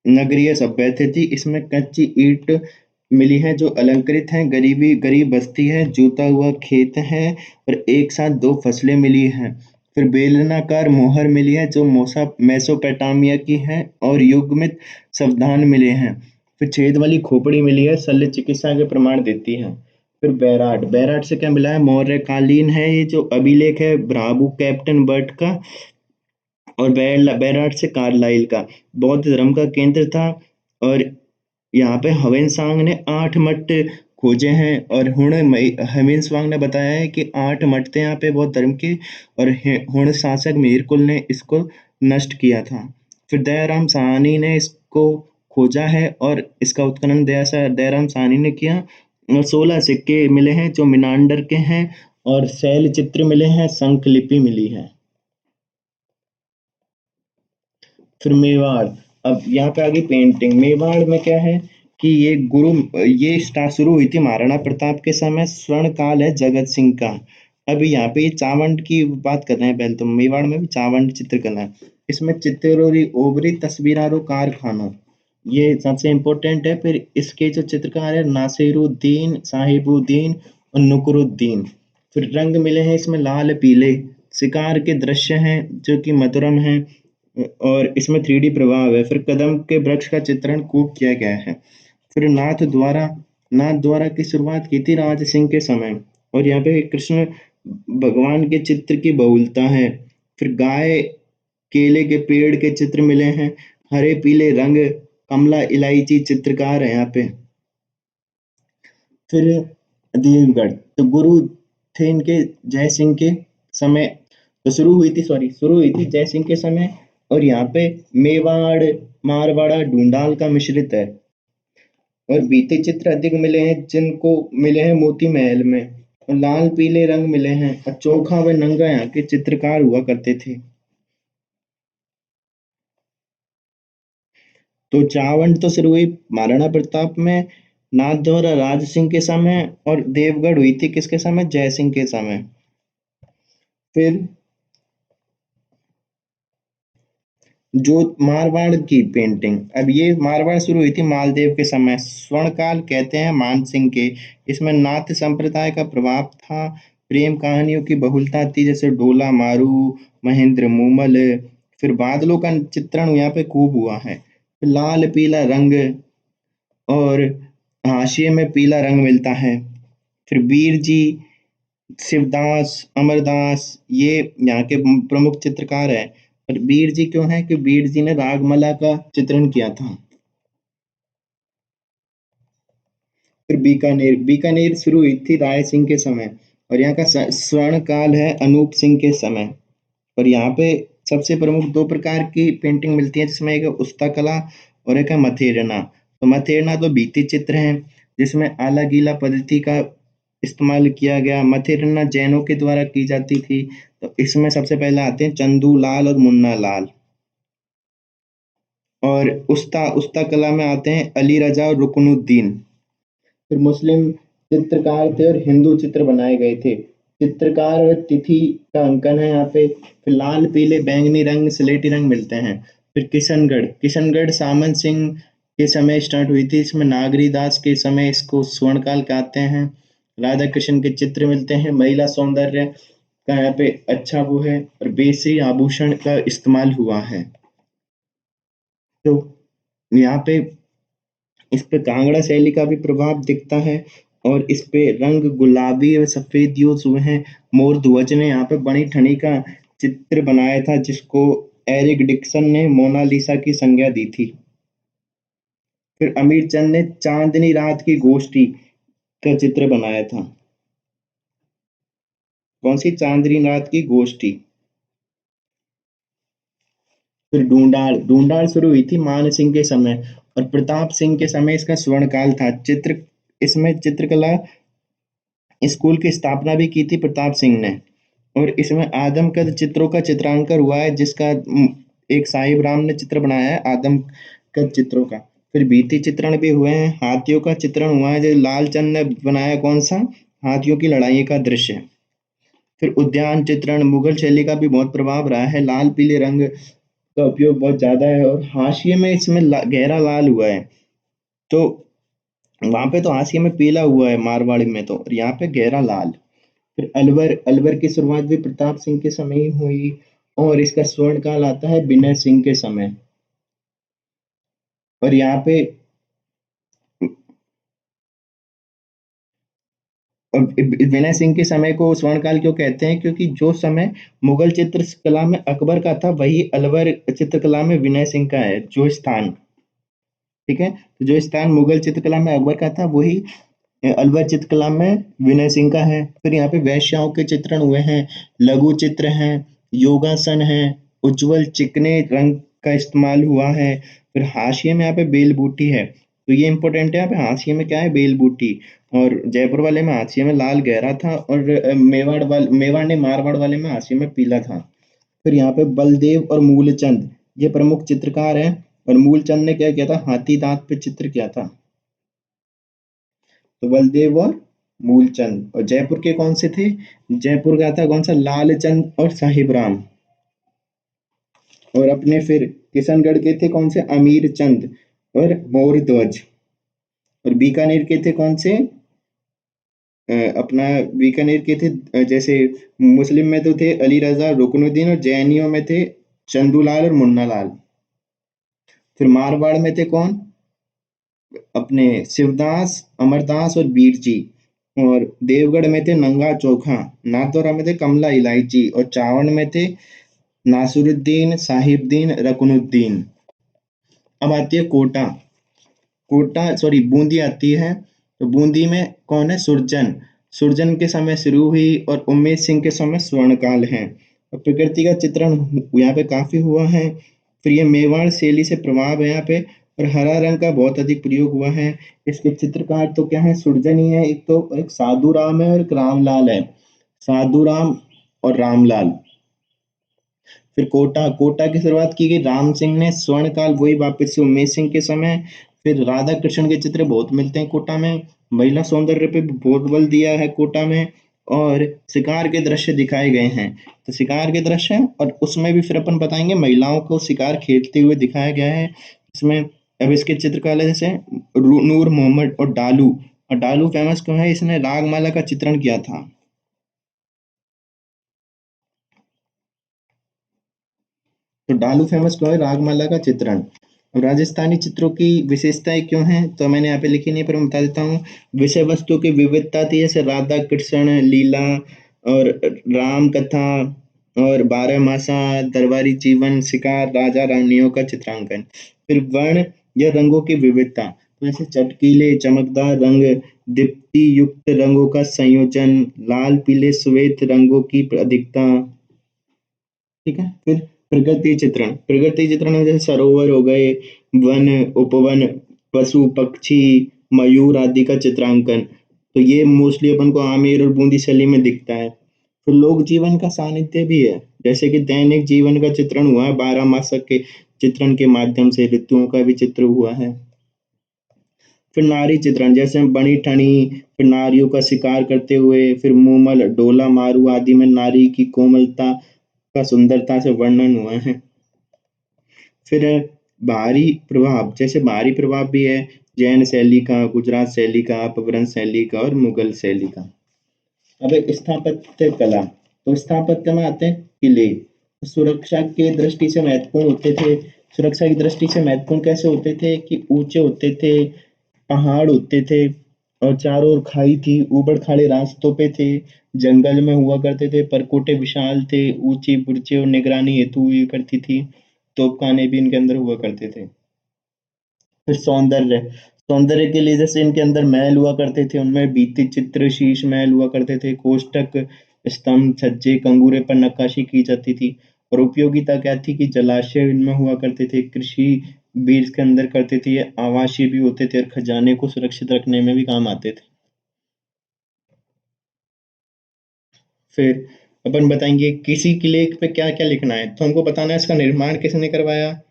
नगरीय सभ्यता थी। इसमें कच्ची ईंट मिली है जो अलंकृत है, गरीब बस्ती है, जूता हुआ खेत है, और एक साथ दो फसलें मिली हैं। फिर बेलनाकार मोहर मिली है जो मेसोपोटामिया की है, और युग्मित सावधान मिले हैं। फिर छेद वाली खोपड़ी मिली है, शल्य चिकित्सा के प्रमाण देती है। फिर बैराट बैराट से क्या मिला है, मौर्यकालीन है ये जो अभिलेख है, ब्राबू कैप्टन बर्ट का। और बैराट से कार्लाइल का। बौद्ध धर्म का केंद्र था। और यहाँ पे हवेनसांग ने 8 मठ खोजे हैं, और हवेनसांग ने बताया है कि 8 मठ थे यहाँ पे बौद्ध धर्म के, और हुण शासक मीरकुल ने इसको नष्ट किया था। फिर दयाराम साहनी ने इसको खोजा है, और इसका उत्खनन दयाराम साहनी ने किया। और 16 सिक्के मिले हैं जो मिनांडर के हैं, और शैल चित्र मिले हैं, शंख लिपि मिली है। फिर मेवाड़। अब यहाँ पे आ गई पेंटिंग। मेवाड़ में क्या है कि ये स्टार्ट शुरू हुई थी महाराणा प्रताप के समय, स्वर्ण काल है जगत सिंह का। अभी यहाँ पे ये चावंड की बात कर रहे हैं। पहले तो मेवाड़ में भी चावंड चित्रकला है। इसमें चित्रोरी ओबरी तस्वीरारो कारखानों, ये सबसे इम्पोर्टेंट है। फिर इसके जो चित्रकार है, नासिरुद्दीन, साहिबुद्दीन और नुकरुद्दीन। फिर रंग मिले हैं इसमें लाल पीले। शिकार के दृश्य हैं जो कि मधुरम हैं, और इसमें 3D प्रभाव है। फिर कदम के वृक्ष का चित्रण खूब किया गया है। फिर नाथ द्वारा की शुरुआत की थी राज सिंह के समय, और यहाँ पे कृष्ण भगवान के चित्र की बहुलता है। फिर गाय, केले के पेड़ के चित्र मिले हैं, हरे पीले रंग, कमला इलायची चित्रकार है यहाँ पे। फिर देवगढ़, तो गुरु थे इनके जय सिंह के समय। तो शुरू हुई थी जय सिंह के समय। और यहाँ पे मेवाड़, मारवाड़ा, ढूंढाल का मिश्रित है। और बीते चित्र अधिक मिले हैं जिनको मिले हैं मोती महल में। और लाल पीले रंग मिले हैं, और चोखा व नंगा यहाँ के चित्रकार हुआ करते थे। तो चावंड तो शुरू हुई महाराणा प्रताप में, नाथद्वारा राज सिंह के समय, और देवगढ़ हुई थी किसके समय, जय सिंह के समय। फिर जो मारवाड़ की पेंटिंग, अब ये मारवाड़ शुरू हुई थी मालदेव के समय, स्वर्ण काल कहते हैं मान सिंह के। इसमें नाथ संप्रदाय का प्रभाव था। प्रेम कहानियों की बहुलता थी, जैसे डोला मारू, महेंद्र मूमल। फिर बादलों का चित्रण यहाँ पे खूब हुआ है। लाल पीला रंग, और हाशिए में पीला रंग मिलता है। फिर वीर जी, शिवदास, अमरदास, ये यहाँ के प्रमुख चित्रकार हैं। और वीर जी क्यों हैं कि वीर जी ने रागमाला का चित्रण किया था। फिर बीकानेर बीकानेर शुरू हुई थी राय सिंह के समय, और यहाँ का स्वर्ण काल है अनूप सिंह के समय। और यहाँ पे सबसे प्रमुख दो प्रकार की पेंटिंग मिलती है, जिसमें एक है उस्ता कला और एक है मथेरना। तो मथेरना तो भित्ति चित्र हैं जिसमें आला गीला पद्धति का इस्तेमाल किया गया। मथेरना जैनों के द्वारा की जाती थी। तो इसमें सबसे पहले आते हैं चंदू लाल और मुन्ना लाल। और उस्ता उस्ता कला में आते हैं अली रजा और रुकनुद्दीन। फिर मुस्लिम चित्रकार थे और हिंदू चित्र बनाए गए थे। चित्रकार और तिथि का अंकन है यहाँ पे। फिर लाल पीले बैंगनी रंग स्लेटी रंग मिलते हैं। फिर किशनगढ़ किशनगढ़ सामंत सिंह के समय स्टार्ट हुई थी। इसमें नागरी दास के समय इसको स्वर्ण काल कहते हैं। राधा कृष्ण के चित्र मिलते हैं। महिला सौंदर्य का यहाँ पे अच्छा वो है, और बेसी आभूषण का इस्तेमाल हुआ है। तो यहाँ पे इस पे कांगड़ा शैली का भी प्रभाव दिखता है। और इस पे रंग गुलाबी और सफेद यूज हुए हैं। मोर ध्वज ने यहाँ पे बनी ठनी का चित्र बनाया था, जिसको एरिक डिक्सन ने मोनालिसा की संज्ञा दी थी। फिर अमीर चंद ने चांदनी रात की गोष्ठी का चित्र बनाया था। कौन सी, चांदनी रात की गोष्ठी। फिर ढूंढाड़ ढूंढाड़ शुरू हुई थी मान सिंह के समय, और प्रताप सिंह के समय इसका स्वर्ण काल था। इसमें चित्रकला स्कूल की स्थापना भी की थी प्रताप सिंह ने। और इसमें आदमकद चित्रों का चित्रांकन हुआ है, जिसका एक साहिब राम ने चित्र बनाया है आदमकद चित्रों का। फिर भित्ति चित्रण भी हुए हैं, हाथियों का चित्रण हुआ है जो लालचंद ने बनाया, कौन सा, हाथियों की लड़ाई का दृश्य। फिर उद्यान चित्रण मुगल शैली का भी बहुत प्रभाव रहा है, लाल पीले रंग का उपयोग बहुत ज्यादा है, और हाशिए में इसमें गहरा लाल हुआ है। तो वहां पे तो हाशिए में पीला हुआ है मारवाड़ी में तो, और यहाँ पे गहरा लाल। फिर अलवर अलवर की शुरुआत भी प्रताप सिंह के समय ही हुई, और इसका स्वर्ण काल आता है विनय सिंह के समय। और यहाँ पे विनय सिंह के समय को स्वर्ण काल क्यों कहते हैं, क्योंकि जो समय मुगल चित्रकला में अकबर का था, वही अलवर चित्रकला में विनय सिंह का है, जो स्थान। ठीक है, तो जो स्थान मुगल चित्रकला में अकबर का था, वही अलवर चित्रकला में विनय सिंह का है। फिर यहाँ पे वैश्याओं के चित्रण हुए हैं, लघु चित्र हैं, योगासन है, उज्जवल चिकने रंग का इस्तेमाल हुआ है। फिर हाशिए में यहाँ पे बेल बूटी है, तो ये इंपॉर्टेंट है। यहाँ पे हाशिए में क्या है, बेल बूटी। और जयपुर वाले में हाशिए में लाल गहरा था, और मेवाड़ ने मारवाड़ वाले में हाशिए में पीला था। फिर यहाँ पे बलदेव और मूलचंद ये प्रमुख चित्रकार हैं। और मूलचंद ने क्या किया था, हाथी दांत पे चित्र किया था। तो बलदेव और मूलचंद। और जयपुर के कौन से थे, जयपुर का था कौन सा, लालचंद और साहिब राम। और अपने फिर किशनगढ़ के थे कौन से, अमीर चंद और मोर ध्वज। और बीकानेर के थे कौन से, अपना बीकानेर के थे जैसे मुस्लिम में तो थे अली रजा रुकनुद्दीन, और जैनियों में थे चंदूलाल और मुन्ना लाल। फिर मारवाड़ में थे कौन, अपने शिवदास, अमरदास और बीर जी। और देवगढ़ में थे नंगा चोखा, नाथद्वारा में थे कमला इलायची, और चावड़ में थे नासिरुद्दीन, साहिबदीन, रकुनुद्दीन। अब आती है कोटा। कोटा सॉरी बूंदी आती है। तो बूंदी में कौन है, सुरजन। सुरजन के समय शुरू हुई, और उम्मेद सिंह के समय स्वर्णकाल है। और प्रकृति का चित्रण यहाँ पे काफी हुआ है। फिर ये मेवाड़ शैली से प्रभाव है यहाँ पे। और हरा रंग का बहुत अधिक प्रयोग हुआ है। इसके चित्रकार तो क्या है, सुरजन ही है एक तो, और एक साधु राम है, और एक रामलाल है। साधु राम और रामलाल। फिर कोटा कोटा की शुरुआत की गई राम सिंह ने, स्वर्ण काल वही वापस से उमेश सिंह के समय। फिर राधा कृष्ण के चित्र बहुत मिलते हैं कोटा में। महिला सौंदर्य पे भी बहुत बल दिया है कोटा में। और शिकार के दृश्य दिखाए गए हैं, तो शिकार के दृश्य, और उसमें भी फिर अपन बताएंगे महिलाओं को शिकार खेलते हुए दिखाया गया है इसमें। अब इसके चित्रकला जैसे नूर मोहम्मद और डालू फेमस क्यों है, इसने रागमाला का चित्रण किया था। तो डालू फेमस क्यों है, रागमाला का चित्रण। राजस्थानी चित्रों की विशेषताएं क्यों हैं, तो मैंने यहाँ पे लिखी नहीं, पर मैं बता देता हूँ। विषय वस्तु की विविधता थी, जैसे राधा कृष्ण लीला, और राम कथा, और बारहमासा, दरबारी जीवन, शिकार, राजा रानियों का चित्रांकन। फिर वर्ण या रंगों की विविधता, तो जैसे चटकीले चमकदार रंग, दीप्ति युक्त रंगों का संयोजन, लाल पीले श्वेत रंगों की अधिकता। ठीक है। फिर प्रगति चित्रण में जैसे सरोवर हो गए, वन, उपवन, पशु पक्षी, मयूर आदि का चित्रांकन। तो ये मोस्टली अपन को आमेर और बूंदी शैली में दिखता है। फिर लोक जीवन का सानिध्य भी है, जैसे कि दैनिक जीवन का चित्रण हुआ है, 12 मासक के चित्रण के माध्यम से ऋतुओं का भी चित्र हुआ है। फिर नारी चित्रण, जैसे बनी ठनी, फिर नारियों का शिकार करते हुए, फिर मूमल, डोला मारू आदि में नारी की कोमलता का सुंदरता से वर्णन हुआ है। फिर बाहरी प्रभाव, जैसे बाहरी प्रभाव भी है, जैन शैली का, गुजरात शैली का, अपभ्रंश शैली का, और मुगल शैली का। अब एक स्थापत्य कला, तो स्थापत्य में आते हैं किले। सुरक्षा के दृष्टि से महत्वपूर्ण होते थे। सुरक्षा की दृष्टि से महत्वपूर्ण कैसे होते थे, कि ऊंचे होते थे, पहाड़ होते थे, और चारों ओर खाई थी, ऊबड़ खाड़े रास्तों पे थे, जंगल में हुआ करते थे, परकोटे विशाल थे, ऊंची बुर्जें और निगरानी हेतु हुई करती थी, तोपखाने भी इनके अंदर हुआ करते थे। फिर सौंदर्य, सौंदर्य के लिए जैसे इनके अंदर महल हुआ करते थे, उनमें भित्ति चित्र, शीश महल हुआ करते थे, कोष्टक, स्तंभ, छज्जे, कंगूरे पर नक्काशी की जाती थी। और उपयोगिता क्या थी कि जलाशय इनमें हुआ करते थे, कृषि भी इसके अंदर करते थे, ये आवासीय भी होते थे और खजाने को सुरक्षित रखने में भी काम आते थे। फिर अपन बताएंगे किसी किले पे क्या क्या लिखना है, तो हमको बताना है इसका निर्माण किसने करवाया,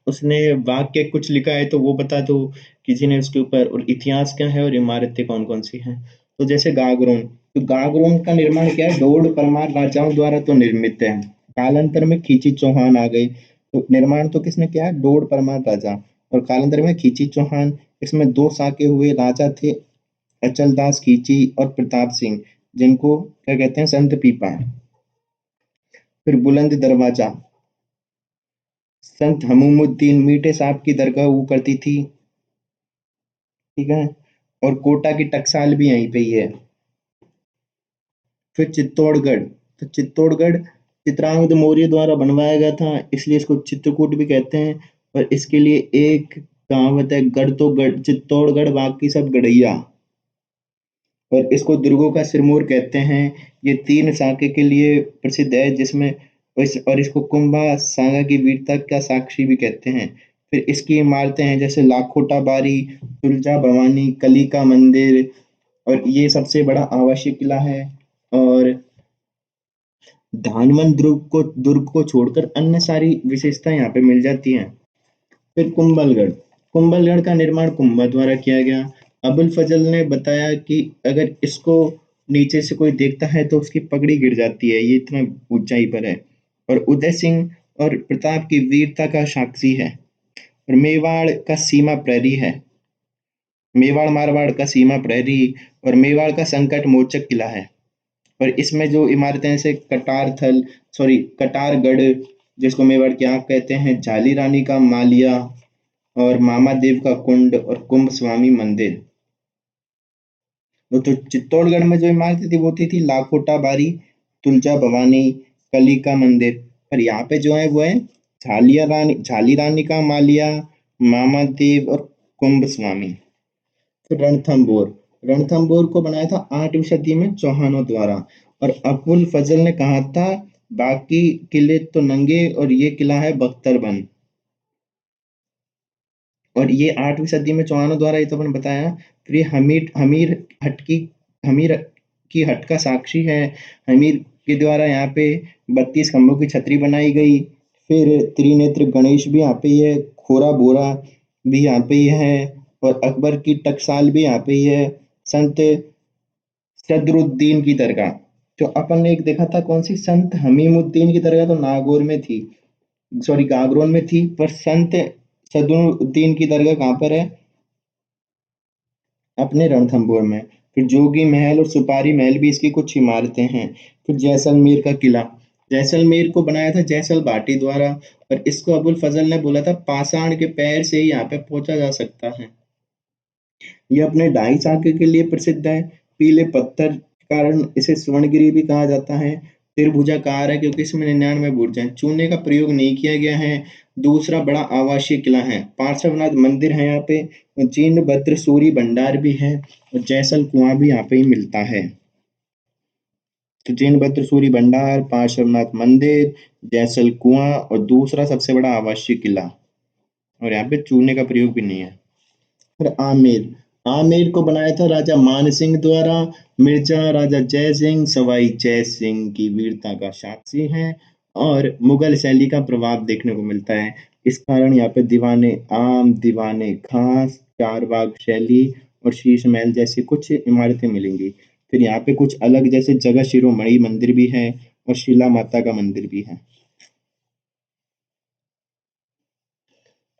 उसने वाक्य कुछ लिखा है तो वो बता दो किसी ने उसके ऊपर, और इतिहास क्या है और इमारतें कौन कौन सी हैं। तो जैसे गागरोन, तो गागरोन का निर्माण क्या है, डोड परमार राजाओं द्वारा तो निर्मित है। कालांतर में खींची चौहान आ गई, तो निर्माण तो किसने किया, डोड परमार राजा। और कालांतर में खींची चौहान, इसमें दो साके हुए राजा थे, अचल दास खींची और प्रताप सिंह, जिनको क्या कहते हैं, संत पीपा। फिर बुलंद दरवाजा, संत हमूमुद्दीन मीठे साहब की दरगाह वो करती थी, ठीक है। और कोटा की टकसाल भी यहीं पे ही है। फिर चित्तौड़गढ़, तो चित्तौड़गढ़ चित्रांगद मौर्य द्वारा बनवाया गया था, इसलिए इसको चित्रकूट भी कहते हैं। और इसके लिए एक कहावत है, गढ़ तो गढ़ चित्तौड़गढ़ बाकी सब गढ़ैया। और इसको दुर्गों का सिरमौर कहते हैं। ये तीन साके के लिए प्रसिद्ध है, जिसमें और इसको कुंभा सागा की वीरता का साक्षी भी कहते हैं। फिर इसकी इमारतें हैं जैसे लाखोटा बारी, तुलजा भवानी, कली का मंदिर, और ये सबसे बड़ा आवासीय किला है। और धानवन दुर्ग को छोड़कर अन्य सारी विशेषताएं यहाँ पे मिल जाती हैं। फिर कुंभलगढ़, कुंभलगढ़ का निर्माण कुंभा द्वारा किया गया। अबुल फजल ने बताया कि अगर इसको नीचे से कोई देखता है तो उसकी पगड़ी गिर जाती है, ये इतना ऊंचाई पर है। और उदय सिंह और प्रताप की वीरता का साक्षी है। और मेवाड़ का सीमा प्रहरी है, मेवाड़ मारवाड़ का सीमा प्रहरी, और मेवाड़ का संकट मोचक किला है। और इसमें जो इमारतें हैं, जैसे कटारगढ़, जिसको मेवाड़ की आंख कहते हैं, झाली रानी का मालिया, और मामा देव का कुंड, और कुंभ स्वामी मंदिर। तो चित्तौड़गढ़ में जो इमारतें थी वो थी लाखोटा बारी, तुलजा भवानी, कली का मंदिर। पर यहाँ पे जो है वो है झाली रानी का मालिया, मामा देव और कुंभ स्वामी। फिर रणथंबोर, रणथंबोर को बनाया था 8वीं सदी में चौहानों द्वारा। और अबुल फजल ने कहा था बाकी किले तो नंगे और ये किला है बख्तरबंद। और ये 8वीं सदी में चौहानों द्वारा, ये तो अपन बताया। फिर ये हमीर की हट का साक्षी है। हमीर के द्वारा यहाँ पे 32 खंभों की छतरी बनाई गई। फिर त्रिनेत्र गणेश भी यहाँ पे ही है, खोरा बोरा भी यहाँ पे ही है, और अकबर की टकसाल भी यहाँ पे ही है। संत सदरुद्दीन की दरगाह, तो अपन ने एक देखा था कौन सी, संत हमीमुद्दीन की दरगाह तो नागौर में थी, सॉरी गागरोन में थी। पर संत सदरुद्दीन की दरगाह कहाँ पर है, अपने रणथंभौर में। फिर जोगी महल और सुपारी महल भी इसकी कुछ इमारतें हैं। फिर जैसलमेर का किला, जैसलमेर को बनाया था जैसल भाटी द्वारा। और इसको अबुल फजल ने बोला था पाषाण के पैर से ही यहाँ पे पहुंचा जा सकता है। ये अपने ढाई साके के लिए प्रसिद्ध है। पीले पत्थर के कारण इसे स्वर्णगिरी भी कहा जाता है। त्रिभुजाकार है क्योंकि इसमें 99 बुर्ज हैं। चूने का प्रयोग नहीं किया गया है। दूसरा बड़ा आवासीय किला है। पार्श्वनाथ मंदिर है यहाँ पे। और जीर्ण भद्र सूरी भंडार भी है। और जैसल कुआं भी यहाँ पे ही मिलता है। तो जीर्ण भद्र सूरी भंडार, पार्श्वनाथ मंदिर, जैसल कुआं, और दूसरा सबसे बड़ा आवासीय किला। और यहाँ पे चूने का प्रयोग भी नहीं है। फिर आमेर, आमेर को बनाया था राजा मान सिंह द्वारा। मिर्जा राजा जय सिंह सवाई जय सिंह की वीरता का साक्षी है। और मुगल शैली का प्रभाव देखने को मिलता है। इस कारण यहाँ पे दीवाने आम, दीवाने खास, चारबाग शैली और शीश महल जैसी कुछ इमारतें मिलेंगी। फिर यहाँ पे कुछ अलग जैसे जगह शिरोमणि मंदिर भी है, और शिला माता का मंदिर भी है।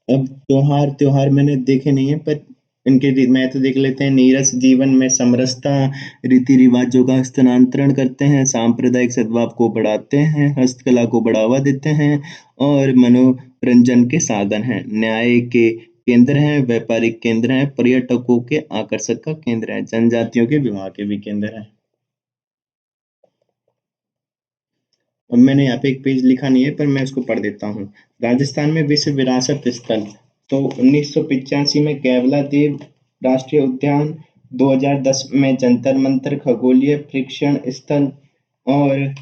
अब त्योहार त्योहार मैंने देखे नहीं है, पर इनके मैं तो देख लेते हैं, नीरस जीवन में समरसता, रीति रिवाजों का स्थानांतरण करते हैं, सांप्रदायिक सद्भाव को बढ़ाते हैं, हस्तकला को बढ़ावा देते हैं, और मनोरंजन के साधन हैं, न्याय के केंद्र हैं, व्यापारिक केंद्र हैं, पर्यटकों के आकर्षक का केंद्र है, जनजातियों के विवाह के भी केंद्र हैं। अब मैंने यहाँ पे एक पेज लिखा नहीं है, पर मैं उसको पढ़ देता हूँ। राजस्थान में विश्व विरासत स्थल, तो 1985 में केवला देव राष्ट्रीय उद्यान, 2010 में जंतर मंतर खगोलीय परीक्षण स्थल, और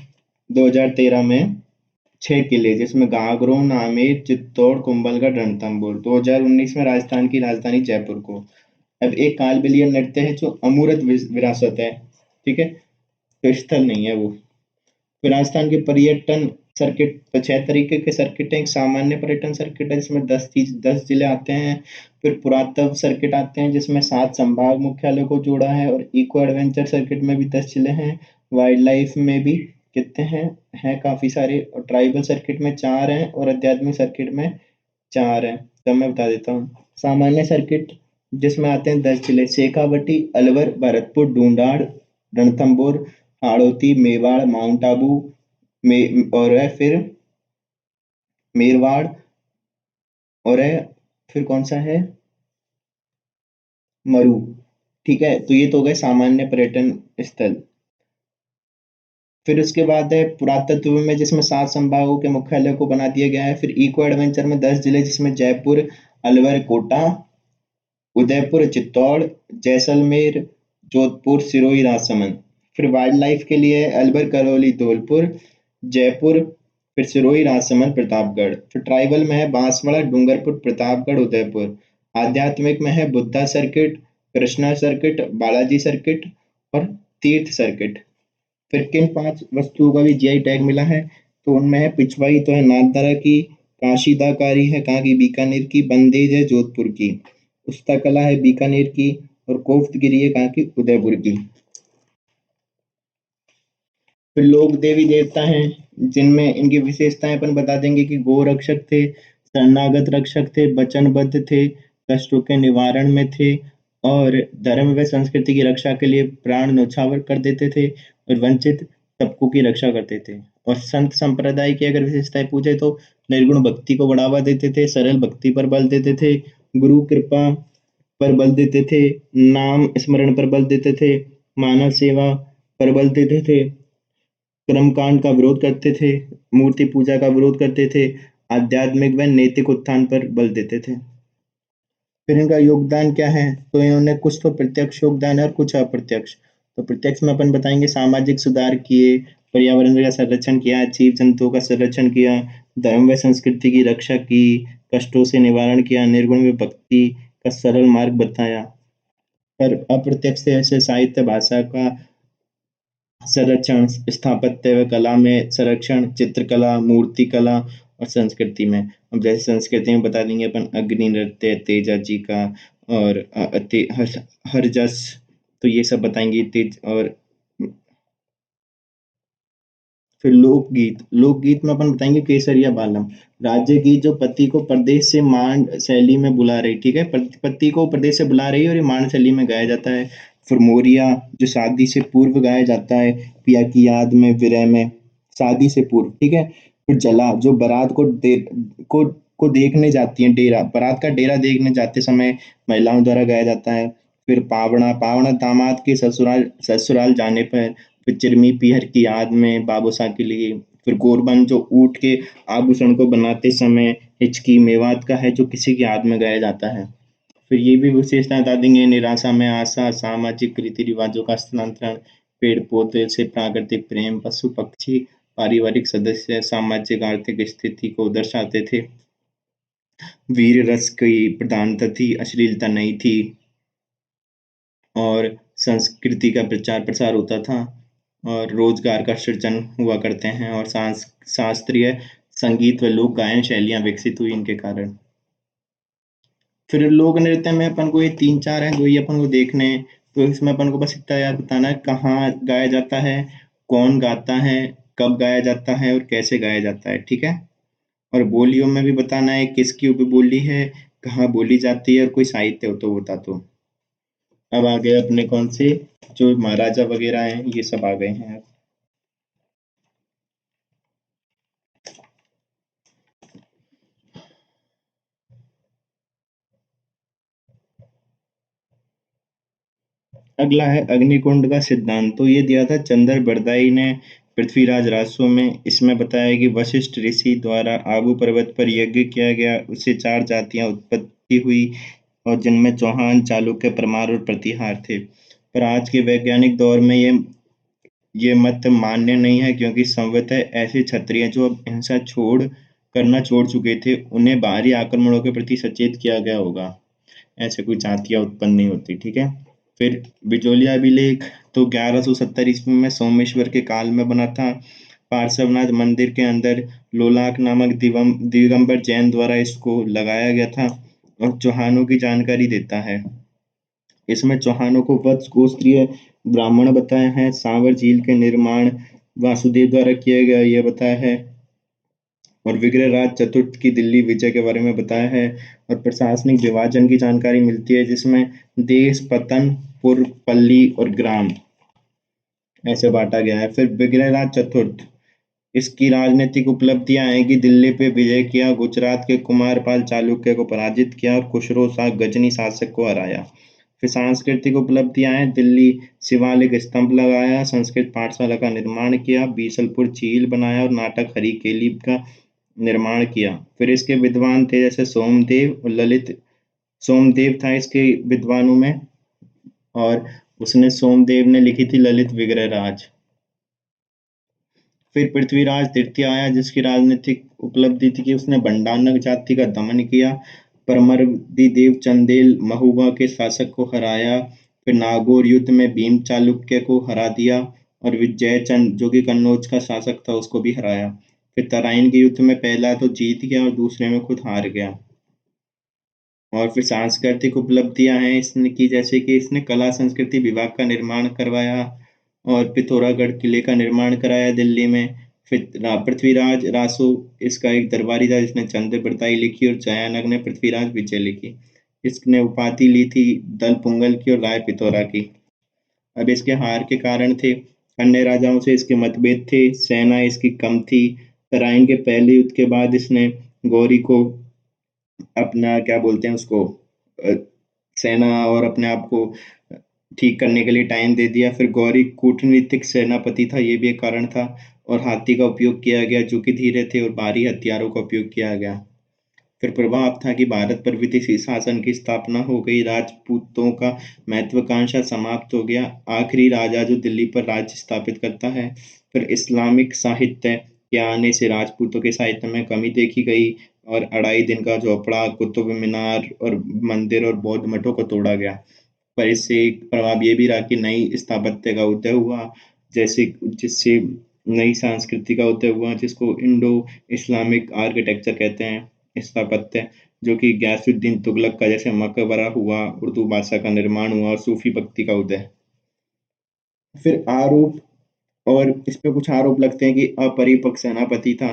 2013 में 6 किले जिसमें गागरोन, आमेर, चित्तौड़, कुंभलगढ़, रणथंभौर। 2019 में राजस्थान की राजधानी जयपुर को। अब एक कालबेलिया नृत्य है जो अमूर्त विरासत है, ठीक है, तो स्थल नहीं है वो। फिर राजस्थान के पर्यटन सर्किट तो 6 तरीके के सर्किट हैं। एक सामान्य पर्यटन सर्किट है जिसमें 10 जिले आते हैं। फिर पुरातत्व सर्किट आते हैं जिसमें 7 संभाग मुख्यालय को जोड़ा है। और इको एडवेंचर सर्किट में भी 10 जिले हैं। वाइल्ड लाइफ में भी कितने हैं काफी सारे। और ट्राइबल सर्किट में 4 हैं और आध्यात्मिक सर्किट में 4 हैं। तो मैं बता देता हूँ। सामान्य सर्किट जिसमें आते हैं 10 जिले: शेखावटी, अलवर, भरतपुर, ढूंढाड़, रणथंभौर, हाड़ौती, मेवाड़, माउंट आबू में, और है फिर मेरवाड़, और है फिर कौन सा है, मरू। ठीक है, तो ये तो हो गए सामान्य पर्यटन स्थल। फिर उसके बाद है पुरातत्व में जिसमें 7 संभागों के मुख्यालय को बना दिया गया है। फिर इको एडवेंचर में 10 जिले जिसमें जयपुर, अलवर, कोटा, उदयपुर, चित्तौड़, जैसलमेर, जोधपुर, सिरोही, राजसमंद। फिर वाइल्ड लाइफ के लिए अलवर, करौली, धौलपुर, जयपुर, फिर सिरोही, राजसमंद, प्रतापगढ़। फिर ट्राइबल में है बांसवाड़ा, डूंगरपुर, प्रतापगढ़, उदयपुर। आध्यात्मिक में है Buddha circuit, Krishna circuit, Balaji circuit और तीर्थ सर्किट। फिर किन 5 वस्तुओं का भी जीआई टैग मिला है, तो उनमें है पिछवाई तो है नाथद्वारा की, काशीदाकारी है कहाँ की, बीकानेर की, बंदेज है जोधपुर की, उस्ता कला है बीकानेर की, और कोफ्तगिरी है कहाँ की, उदयपुर की। फिर लोग देवी देवता हैं जिनमें इनकी विशेषताएं अपन बता देंगे कि गो रक्षक थे, शरणागत रक्षक थे, वचनबद्ध थे, कष्टों के निवारण में थे, और धर्म व संस्कृति की रक्षा के लिए प्राण न्यौछावर कर देते थे, और वंचित तबकों की रक्षा करते थे। और संत संप्रदाय की अगर विशेषताएं पूछे तो निर्गुण भक्ति को बढ़ावा देते थे, सरल भक्ति पर बल देते थे, गुरु कृपा पर बल देते थे, नाम स्मरण पर बल देते थे, मानव सेवा पर बल देते थे, कर्मकांड का विरोध करते थे, मूर्ति पूजा का विरोध करते थे, आध्यात्मिक व नैतिक उत्थान पर बल देते थे। फिर इनका योगदान क्या है, तो इन्होंने कुछ तो प्रत्यक्ष योगदान है और कुछ अप्रत्यक्ष। तो प्रत्यक्ष में अपन बताएंगे सामाजिक सुधार किए, पर्यावरण का संरक्षण किया, जीव जंतुओं का संरक्षण किया, धर्म व संस्कृति की रक्षा की, कष्टों से निवारण किया, निर्गुण में भक्ति का सरल मार्ग बताया। पर अप्रत्यक्ष से ऐसे साहित्य भाषा का संरक्षण, स्थापत्य व कला में संरक्षण, चित्रकला, मूर्ति कला और संस्कृति में। अब जैसे संस्कृति में बता देंगे अपन अग्नि नृत्य तेजा जी का, और हरजस, तो ये सब बताएंगे तेज। और फिर लोकगीत, लोकगीत में अपन बताएंगे केसरिया बालम, राज्य गीत जो पति को परदेश से मांड शैली में बुला रही, ठीक है, पति को प्रदेश से बुला रही है और ये मांड शैली में गाया जाता है। फिर मोरिया जो शादी से पूर्व गाया जाता है, पिया की याद में, विरह में, शादी से पूर्व, ठीक है। फिर जला जो बारात को को देखने जाती है, डेरा बारात का डेरा देखने जाते समय महिलाओं द्वारा गाया जाता है। फिर पावड़ा, पावड़ा दामाद के ससुराल जाने पर, फिर चिरमी पीहर की याद में, बाबूसा के लिए। फिर गोरबन जो ऊँट के आभूषण को बनाते समय, हिचकी मेवात का है जो किसी की याद में गाया जाता है। फिर ये भी विशेषताएं बता देंगे निराशा में आशा, सामाजिक रीति रिवाजों का स्थानांतरण, पेड़ पौधे से प्राकृतिक प्रेम, पशु पक्षी, पारिवारिक सदस्य, सामाजिक आर्थिक स्थिति को दर्शाते थे। वीर रस की प्रधानता थी, अश्लीलता नहीं थी, और संस्कृति का प्रचार प्रसार होता था, और रोजगार का सृजन हुआ करते हैं, और शास्त्रीय संगीत व लोक गायन शैलियां विकसित हुई इनके कारण। फिर लोक नृत्य में अपन को ये 3-4 हैं जो ये अपन को देखने हैं। तो इसमें अपन को बस इतना याद बताना है कहाँ गाया जाता है, कौन गाता है, कब गाया जाता है और कैसे गाया जाता है, ठीक है। और बोलियों में भी बताना है किसकी उपबोली है, कहाँ बोली जाती है, और कोई साहित्य हो तो बता दो। अब आ गए अपने कौन से जो महाराजा वगैरह हैं, ये सब आ गए हैं। अगला है अग्निकुंड का सिद्धांत। तो ये दिया था चंद्र बरदाई ने पृथ्वीराज राजसों में। इसमें बताया कि वशिष्ठ ऋषि द्वारा आबू पर्वत पर यज्ञ किया गया, उससे 4 जातियां उत्पत्ति हुई, और जिनमें चौहान, चालुक्य, परमार और प्रतिहार थे। पर आज के वैज्ञानिक दौर में ये ये मत मान्य नहीं है, क्योंकि संभवतः ऐसे क्षत्रिय जो अब हिंसा छोड़ चुके थे, उन्हें बाहरी आक्रमणों के प्रति सचेत किया गया होगा। ऐसे कोई जातियां उत्पन्न नहीं होती। ठीक है। फिर बिजोलिया अभिलेख तो 1170 ईस्वी में सोमेश्वर के काल में बना था। पार्श्वनाथ मंदिर के अंदर लोलाक नामक दिगंबर जैन द्वारा इसको लगाया गया था, और चौहानों की जानकारी देता है। इसमें चौहानों को वत्स गोत्रीय ब्राह्मण बताया है। सांवर झील के निर्माण वासुदेव द्वारा किया गया यह बताया है, और विग्रहराज चतुर्थ की दिल्ली विजय के बारे में बताया है। और प्रशासनिक विभाजन की जानकारी मिलती है, जिसमें देश, पतन, पुर, पल्ली और ग्राम ऐसे बांटा गया है। फिर विग्रहराज चतुर्थ, इसकी राजनीतिक उपलब्धियां हैं कि दिल्ली पे विजय किया, गुजरात के कुमारपाल चालुक्य को पराजित किया और खुसरो शाह गजनी शासक को हराया। फिर सांस्कृतिक उपलब्धियां हैं, दिल्ली शिवालिक स्तंभ लगाया, संस्कृत पाठशाला का निर्माण किया, बीसलपुर झील बनाया और नाटक हरी केली का निर्माण किया। फिर इसके विद्वान थे जैसे सोमदेव और ललित। सोमदेव था इसके विद्वानों में, और उसने सोमदेव ने लिखी थी ललित विग्रहराज। फिर पृथ्वीराज तृतीय आया, जिसकी राजनीतिक उपलब्धि थी कि उसने भंडारनग जाति का दमन किया, परमर्दी देव चंदेल महुआ के शासक को हराया। फिर नागौर युद्ध में भीम चालुक्य को हरा दिया, और विजय चंद जो कि कन्नौज का शासक था उसको भी हराया। फिर तराइन के युद्ध में पहला तो जीत गया और दूसरे में खुद हार गया। और फिर सांस्कृतिक उपलब्धियां हैं इसने की, जैसे कि इसने कला संस्कृति विभाग का निर्माण करवाया, और पिथौरागढ़ किले का निर्माण कराया दिल्ली में। फिर पृथ्वीराज रासो इसका एक दरबारी था, जिसने चंद्रप्रताई लिखी, और जयानग ने पृथ्वीराज विजय लिखी। इसने उपाधि ली थी दल पुंगल की और राय पिथौरा की। अब इसके हार के कारण थे, अन्य राजाओं से इसके मतभेद थे, सेना इसकी कम थी। तराइन के पहले युद्ध के बाद इसने गौरी को अपना क्या बोलते हैं उसको अ, सेना और अपने आप को ठीक करने के लिए टाइम दे दिया। फिर गौरी कूटनीतिक सेनापति था, ये भी एक कारण था। और हाथी का उपयोग किया गया, जो कि धीरे थे, और भारी हथियारों का उपयोग किया गया। फिर प्रभाव था कि भारत पर विदेशी शासन की स्थापना हो गई, राजपूतों का महत्वाकांक्षा समाप्त हो गया। आखिरी राजा जो दिल्ली पर राज्य स्थापित करता है। फिर इस्लामिक साहित्य के आने से राजपूतों के साहित्य में कमी देखी गई, और अढ़ाई दिन का झोपड़ा, कुतुब मीनार और मंदिर और बौद्ध मठों को तोड़ा गया। पर इससे एक प्रभाव ये भी रहा कि नई स्थापत्य का उदय हुआ, जैसे जिससे नई संस्कृति का उदय हुआ, जिसको इंडो इस्लामिक आर्किटेक्चर कहते हैं, स्थापत्य, जो कि गयासुद्दीन तुगलक का जैसे मकबरा हुआ, उर्दू भाषा का निर्माण हुआ, और सूफी भक्ति का उदय। फिर आरोप, और इस पे कुछ आरोप लगते हैं कि अपरिपक्व सेनापति था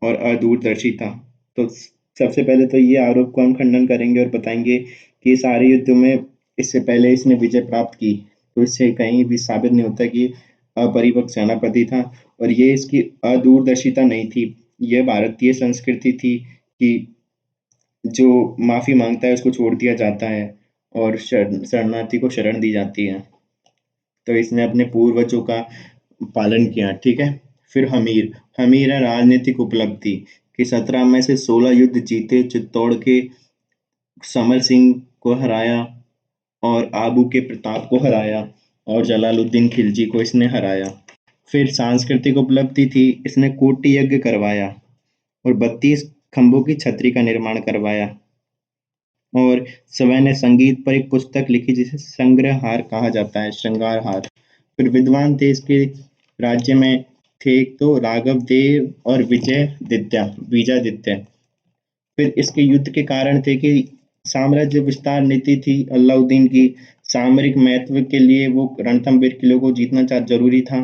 और अदूरदर्शी था। तो सबसे पहले तो ये आरोप को हम खंडन करेंगे और बताएंगे कि सारे युद्धों में इससे पहले इसने विजय प्राप्त की, तो इससे कहीं भी साबित नहीं होता कि अपरिपक्व सेनापति था। और ये इसकी अदूरदर्शिता नहीं थी, यह भारतीय संस्कृति थी कि जो माफी मांगता है उसको छोड़ दिया जाता है, और शरणार्थी को शरण दी जाती है। तो इसने अपने पूर्वजों का पालन किया। ठीक है। फिर हमीर, हमीर है राजनीतिक उपलब्धि कि 17 में से 16 युद्ध जीते, चित्तौड़ के समर सिंह को हराया, और आबू के प्रताप को हराया, और जलालुद्दीन खिलजी को इसने हराया। फिर सांस्कृतिक उपलब्धि थी, इसने कोटि यज्ञ करवाया, और 32 खंभों की छतरी का निर्माण करवाया। और स्वयं ने संगीत पर एक पुस्तक लिखी, जिसे संग्रहहार कहा जाता है, श्रृंगार हार। फिर विद्वान थे इसके राज्य में, थे एक तो राघव देव और विजयादित्य। फिर इसके युद्ध के कारण थे कि साम्राज्य विस्तार नीति थी अलाउद्दीन की, सामरिक महत्व के लिए वो रणथंभौर किले को जीतना जरूरी था,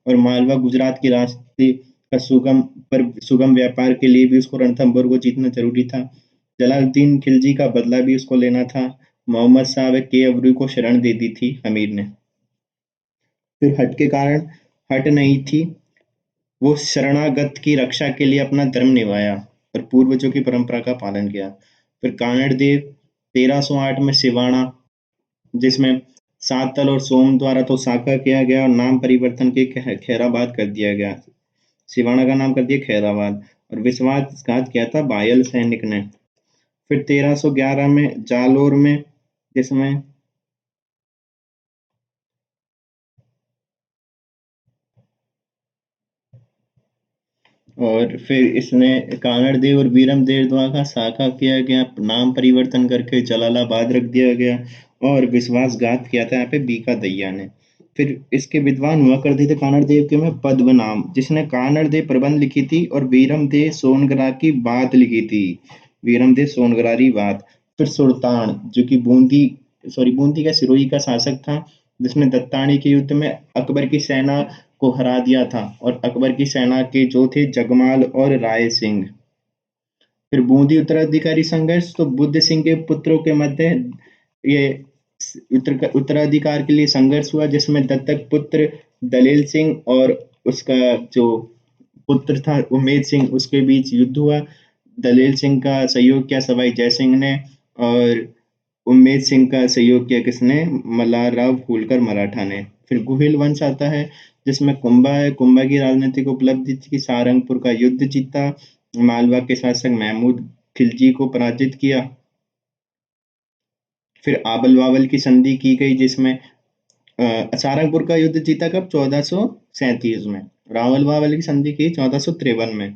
और मालवा गुजरात के रास्ते का सुगम व्यापार के लिए भी उसको रणथंभौर को जीतना जरूरी था। जलालुद्दीन खिलजी का बदला भी उसको लेना था। मोहम्मद शाह व के अवरू को शरण दे दी थी अमीर ने। फिर हट के कारण, हट नहीं थी, वो शरणागत की रक्षा के लिए अपना धर्म निभाया और पूर्वजों की परंपरा का पालन किया। फिर कानड़ देव 1308 में सिवाना, जिसमें सातल और सोम द्वारा तो साका किया गया और नाम परिवर्तन के खैराबाद कर दिया गया। सिवाना का नाम कर दिया खैराबाद, और विश्वासघात किया था बायल सैनिक ने। फिर 1311 में जालोर में, जिसमें और फिर इसने कांगड़ देव और वीरम देव द्वारा शाखा किया गया, नाम परिवर्तन करके जलालाबाद रख दिया गया और विश्वासघात किया था यहाँ पे बीका दैया ने। फिर इसके विद्वान हुआ करते थे कानड़ देव के में पद्मनाम, जिसने कानड़ देव प्रबंध लिखी थी और वीरम देव सोनगरा की बात लिखी थी, वीरम देव सोनगरारी बात। फिर सुल्तान जो कि बूंदी का सिरोही का शासक था, जिसने दत्तानी के युद्ध में अकबर की सेना को हरा दिया था और अकबर की सेना के जो थे जगमाल और राय सिंह। फिर बूंदी उत्तराधिकारी संघर्ष, तो बुद्ध सिंह के पुत्रों के मध्य ये उत्तराधिकार के लिए संघर्ष हुआ, जिसमें दत्तक पुत्र दलेल सिंह और उसका जो पुत्र था उमेद सिंह, उसके बीच युद्ध हुआ। दलेल सिंह का सहयोग किया सवाई जय सिंह ने और उमेद सिंह का सहयोग किया किसने, मल्हारराव होलकर मराठा ने। फिर गुहिल वंश आता है, जिसमें कुंभा है। कुंभा की राजनीतिक उपलब्धि थी सारंगपुर का युद्ध जीता, मालवा के शासक महमूद खिलजी को पराजित किया। फिर आबल बाबल की संधि की गई, जिसमें सारंगपुर का युद्ध जीता कब, 1437 में। रावल बाबल की संधि की 1453 में।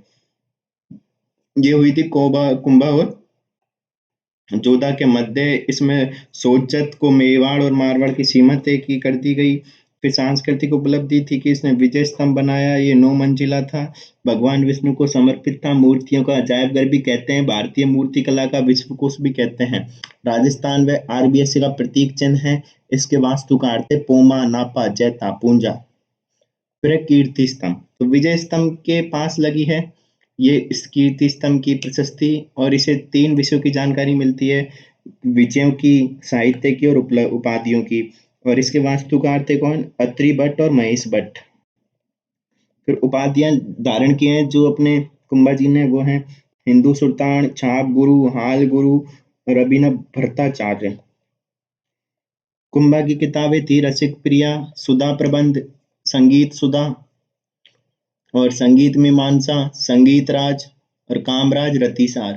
ये हुई थी कोबा कुंभा और जोधा के मध्य। इसमें सोजत को मेवाड़ और मारवाड़ की सीमा तय की कर दी गई। फिर सांस्कृतिक उपलब्धि थी कि इसने विजय स्तंभ बनाया, ये 9 मंजिला था, भगवान विष्णु को समर्पित था, मूर्तियों का अजायब घर भी कहते हैं, भारतीय मूर्ति कला का विश्वकोश भी कहते हैं, राजस्थान व आरबीएससी का प्रतीक चिन्ह है। इसके वास्तुकार थे पोमा नापा जैता पूंजा। फिर है कीर्ति स्तंभ, तो विजय स्तंभ के पास लगी है ये इस कीर्ति स्तंभ की प्रशस्ति, और इसे 3 विषयों की जानकारी मिलती है, विजयों की, साहित्य की और उपाधियों की। और इसके वास्तुकार थे कौन, अत्रि भट्ट और महेश भट्ट। फिर उपाधियां धारण की हैं जो अपने कुंभा जी ने, वो हैं हिंदू सुल्तान, छाप गुरु, हाल गुरु और अभिनव भट्टाचार्य। कुंभा की किताबें थी रसिक प्रिया, सुधा प्रबंध, संगीत सुधा और संगीत मीमांसा, संगीत राज और कामराज रतिसार।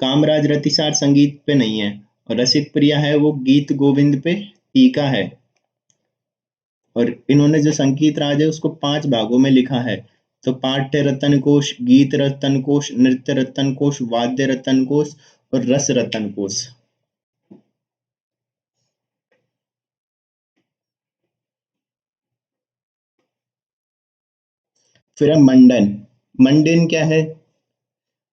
कामराज रतिसार संगीत पे नहीं है, और रसिक प्रिया है वो गीत गोविंद पे टीका है। और इन्होंने जो संगीत राज है उसको 5 भागों में लिखा है, तो पाठ्य रतन कोश, गीत रतन कोश, नृत्य रतन कोश, वाद्य रतन कोश और रस रतन कोश। फिर है मंडन। मंडन क्या है,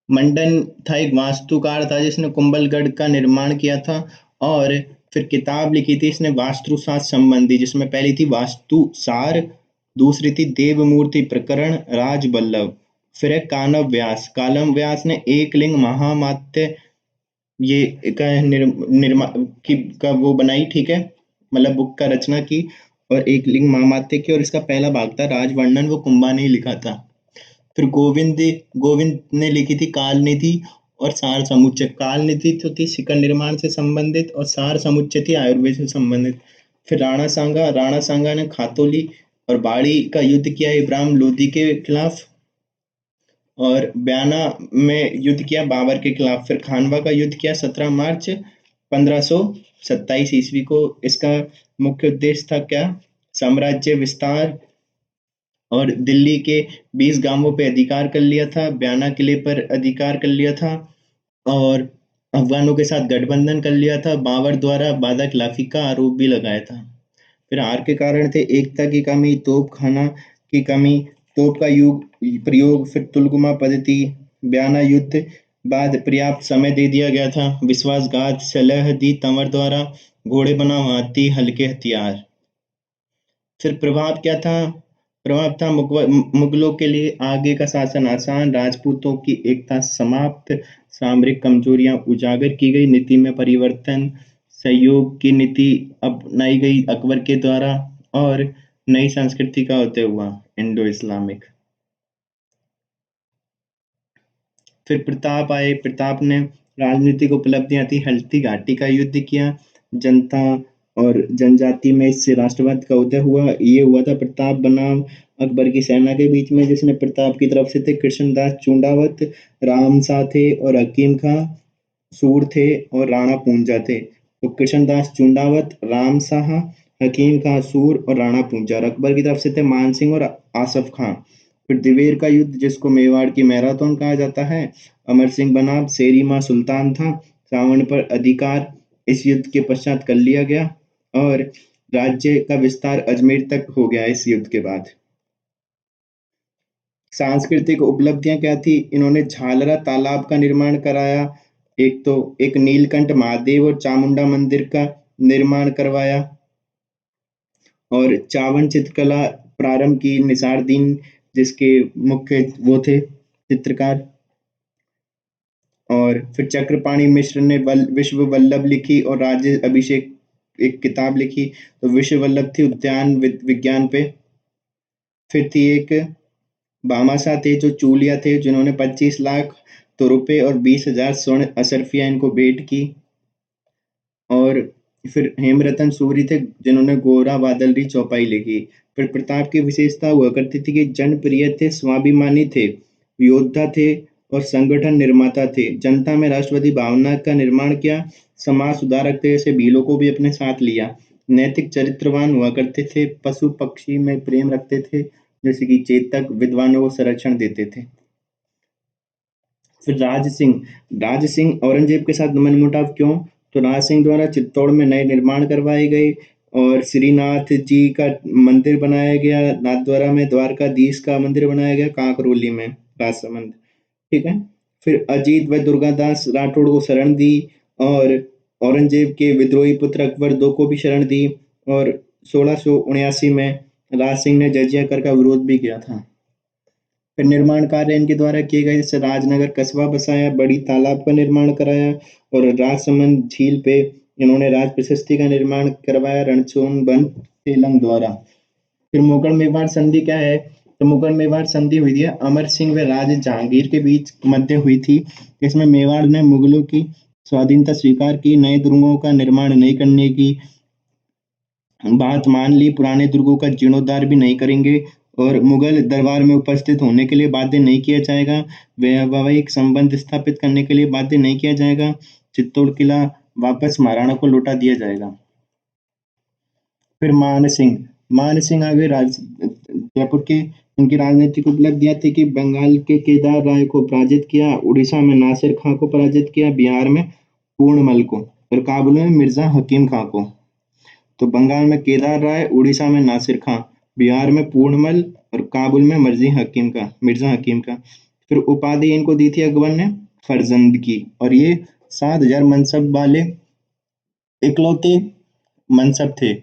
मंडन था एक वास्तुकार था जिसने कुंभलगढ़ का निर्माण किया था, और फिर किताब लिखी थी इसने वास्तुशास्त्र संबंधी, जिसमें पहली थी वास्तुसार, दूसरी थी देवमूर्ति प्रकरण राजबल्लभ। फिर है कानव व्यास। कालम व्यास ने एक लिंग महामात्य ये का निर्मा की का वो बनाई, ठीक है, मतलब बुक का रचना की, और एक लिंग महामात्य की, और इसका पहला भाग था राजवर्णन, वो कुंभा ने ही लिखा था। फिर गोविंद ने लिखी थी काल निधि और सार समुच्चय। काल निधि तो थी शिखर निर्माण से संबंधित, और सार समुच्चय थी आयुर्वेद से संबंधित। फिर राणा सांगा ने खातोली और बाड़ी का युद्ध किया इब्राहिम लोदी के खिलाफ, और बयाना में युद्ध किया बाबर के खिलाफ। फिर खानवा का युद्ध किया 17 मार्च 1527 ईस्वी को। इसका मुख्य उद्देश्य था क्या, साम्राज्य विस्तार, और दिल्ली के 20 गांवों पे अधिकार कर लिया था, बयाना किले पर अधिकार कर लिया था, और अफगानों के साथ गठबंधन कर लिया था। बाबर द्वारा वादा खिलाफी का आरोप भी लगाया था। फिर हार के कारण थे एकता की कमी, तोप खाना की कमी, तोप का युग प्रयोग, फिर तुलगुमा पद्धति, बयाना युद्ध बाद पर्याप्त समय दे दिया गया था, विश्वासघात, सलह दी तंवर द्वारा, घोड़े बनाम हाथी, हल्के हथियार। फिर प्रभाव क्या था, प्रभाव था मुगलों के लिए आगे का शासन आसान, राजपूतों की एकता समाप्त, सामरिक कमजोरियां उजागर की गई, नीति में परिवर्तन, सहयोग की नीति अपनाई गई अकबर के द्वारा, और नई संस्कृति का उदय हुआ, इंडो इस्लामिक। फिर प्रताप आए, प्रताप ने राजनीतिक उपलब्धियां थी, हल्दी घाटी का युद्ध किया, जनता और जनजाति में इससे राष्ट्रवाद का उदय हुआ, ये हुआ था प्रताप बनाम अकबर की सेना के बीच में, जिसने प्रताप की तरफ से थे कृष्णदास चूंडावत, रामसा थे और हकीम खां सूर थे, और राणा पूंजा थे। तो कृष्णदास चूंडावत, राम शाह, हकीम खां सूर और राणा पूंजा। और अकबर की तरफ से थे मान सिंह और आसफ खां। फिर दिवेर का युद्ध, जिसको मेवाड़ की मैराथन कहा जाता है। अमर सिंह बनाम शेरी माँ सुल्तान था, सावण पर अधिकार इस युद्ध के पश्चात कर लिया गया और राज्य का विस्तार अजमेर तक हो गया इस युद्ध के बाद। सांस्कृतिक उपलब्धियां क्या थी? इन्होंने झालरा तालाब का निर्माण कराया, एक नीलकंठ महादेव और चामुंडा मंदिर का निर्माण करवाया और चावन चित्रकला प्रारंभ की। निसारदीन जिसके मुख्य वो थे चित्रकार। और फिर चक्रपाणि मिश्र ने विश्व वल्लभ लिखी और राज्य अभिषेक एक किताब लिखी। तो विश्व वल्लभ थी उद्यान विज्ञान पे। फिर थी एक भामाशाह थे जो चूलिया थे, जिन्होंने 25 लाख तो रुपए और 20,000 स्वर्ण असरफिया इनको भेंट की। और फिर हेमरतन सूरी थे, जिन्होंने गोरा बादलरी चौपाई लिखी। फिर प्रताप की विशेषता हुआ करती थी कि जनप्रिय थे, स्वाभिमानी थे, योद्धा थे और संगठन निर्माता थे। जनता में राष्ट्रवादी भावना का निर्माण किया, समाज सुधारक थे, जैसे भीलों को भी अपने साथ लिया। नैतिक चरित्रवान हुआ करते थे, पशु पक्षी में प्रेम रखते थे, जैसे कि चेतक, विद्वानों को संरक्षण देते थे। फिर राज सिंह औरंगजेब के साथ मनमुटाव क्यों? तो राज सिंह द्वारा चित्तौड़ में नए निर्माण करवाए गए और श्रीनाथ जी का मंदिर बनाया गया। नाथद्वारा में द्वारकाधीश का मंदिर बनाया गया, कांकरोली में राजसमंद। ठीक है। फिर अजीत व दुर्गादास राठौड़ को शरण दी और औरंगजेब के विद्रोही पुत्र अकबर दो को भी शरण दी। और 1679 में राज सिंह ने जजिया कर का विरोध भी किया था। फिर निर्माण कार्य इनके द्वारा किए गए, जैसे राजनगर कस्बा बसाया, बड़ी तालाब का निर्माण कराया और राजसमंद झील पे इन्होंने राज प्रशस्ति का निर्माण करवाया रणछोड़ बन तेलंग द्वारा। फिर मुगल मेवाड़ संधि क्या है? तो मुगल मेवाड़ संधि हुई थी अमर सिंह व राजा जहांगीर के बीच मध्य हुई थी। इसमें मेवाड़ ने मुगलों की स्वाधीनता स्वीकार की, नए दुर्गों का निर्माण नहीं करने की बात मान ली, पुराने दुर्गों का जीर्णोद्धार भी नहीं करेंगे और मुगल दरबार में उपस्थित होने के लिए बाध्य नहीं किया जाएगा, वैवाहिक संबंध स्थापित करने के लिए बाध्य नहीं किया जाएगा, चित्तौड़ किला वापस महाराणा को लौटा दिया जाएगा। फिर मान सिंह आगे जयपुर के इनकी राजनीतिक उपलब्धियां थी कि बंगाल के केदार राय को पराजित किया, उड़ीसा में नासिर खां को पराजित किया, बिहार में पूर्णमल को और काबुल में मिर्जा हकीम खां को। तो बंगाल में केदार राय, उड़ीसा में नासिर खां, बिहार में पूर्णमल और काबुल में मिर्जा हकीम का। फिर उपाधि इनको दी थी अकबर ने फरजंद की और ये 7,000 मनसब वाले इकलौते मनसब थे।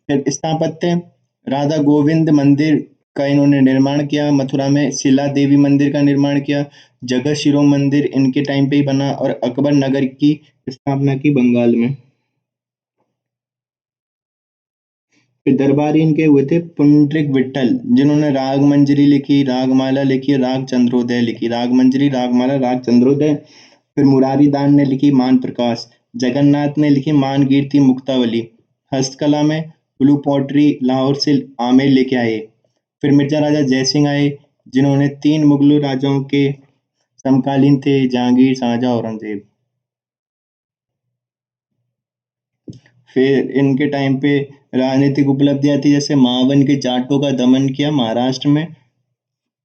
फिर स्थापत्य, राधा गोविंद मंदिर का इन्होंने निर्माण किया, मथुरा में शिला देवी मंदिर का निर्माण किया, जगत शिरो मंदिर इनके टाइम पे ही बना और अकबर नगर की स्थापना की बंगाल में। फिर दरबारी इनके हुए थे पुंडरीक विट्ठल, जिन्होंने राग मंजरी लिखी, रागमाला लिखी, राग चंद्रोदय लिखी। राग मंजरी, रागमाला, राग चंद्रोदय। फिर मुरारी दान ने लिखी मान प्रकाश, जगन्नाथ ने लिखी मान कीर्ति मुक्तावली। हस्तकला में ब्लू पॉटरी लाहौर से आमेर लेके आए। फिर मिर्जा राजा जयसिंह आए, जिन्होंने 3 मुगलों राजाओं के समकालीन थे, जहांगीर, शाहजहां, औरंगजेब। फिर इनके टाइम पे राजनीतिक उपलब्धियां थी, जैसे महावन के जाटों का दमन किया महाराष्ट्र में,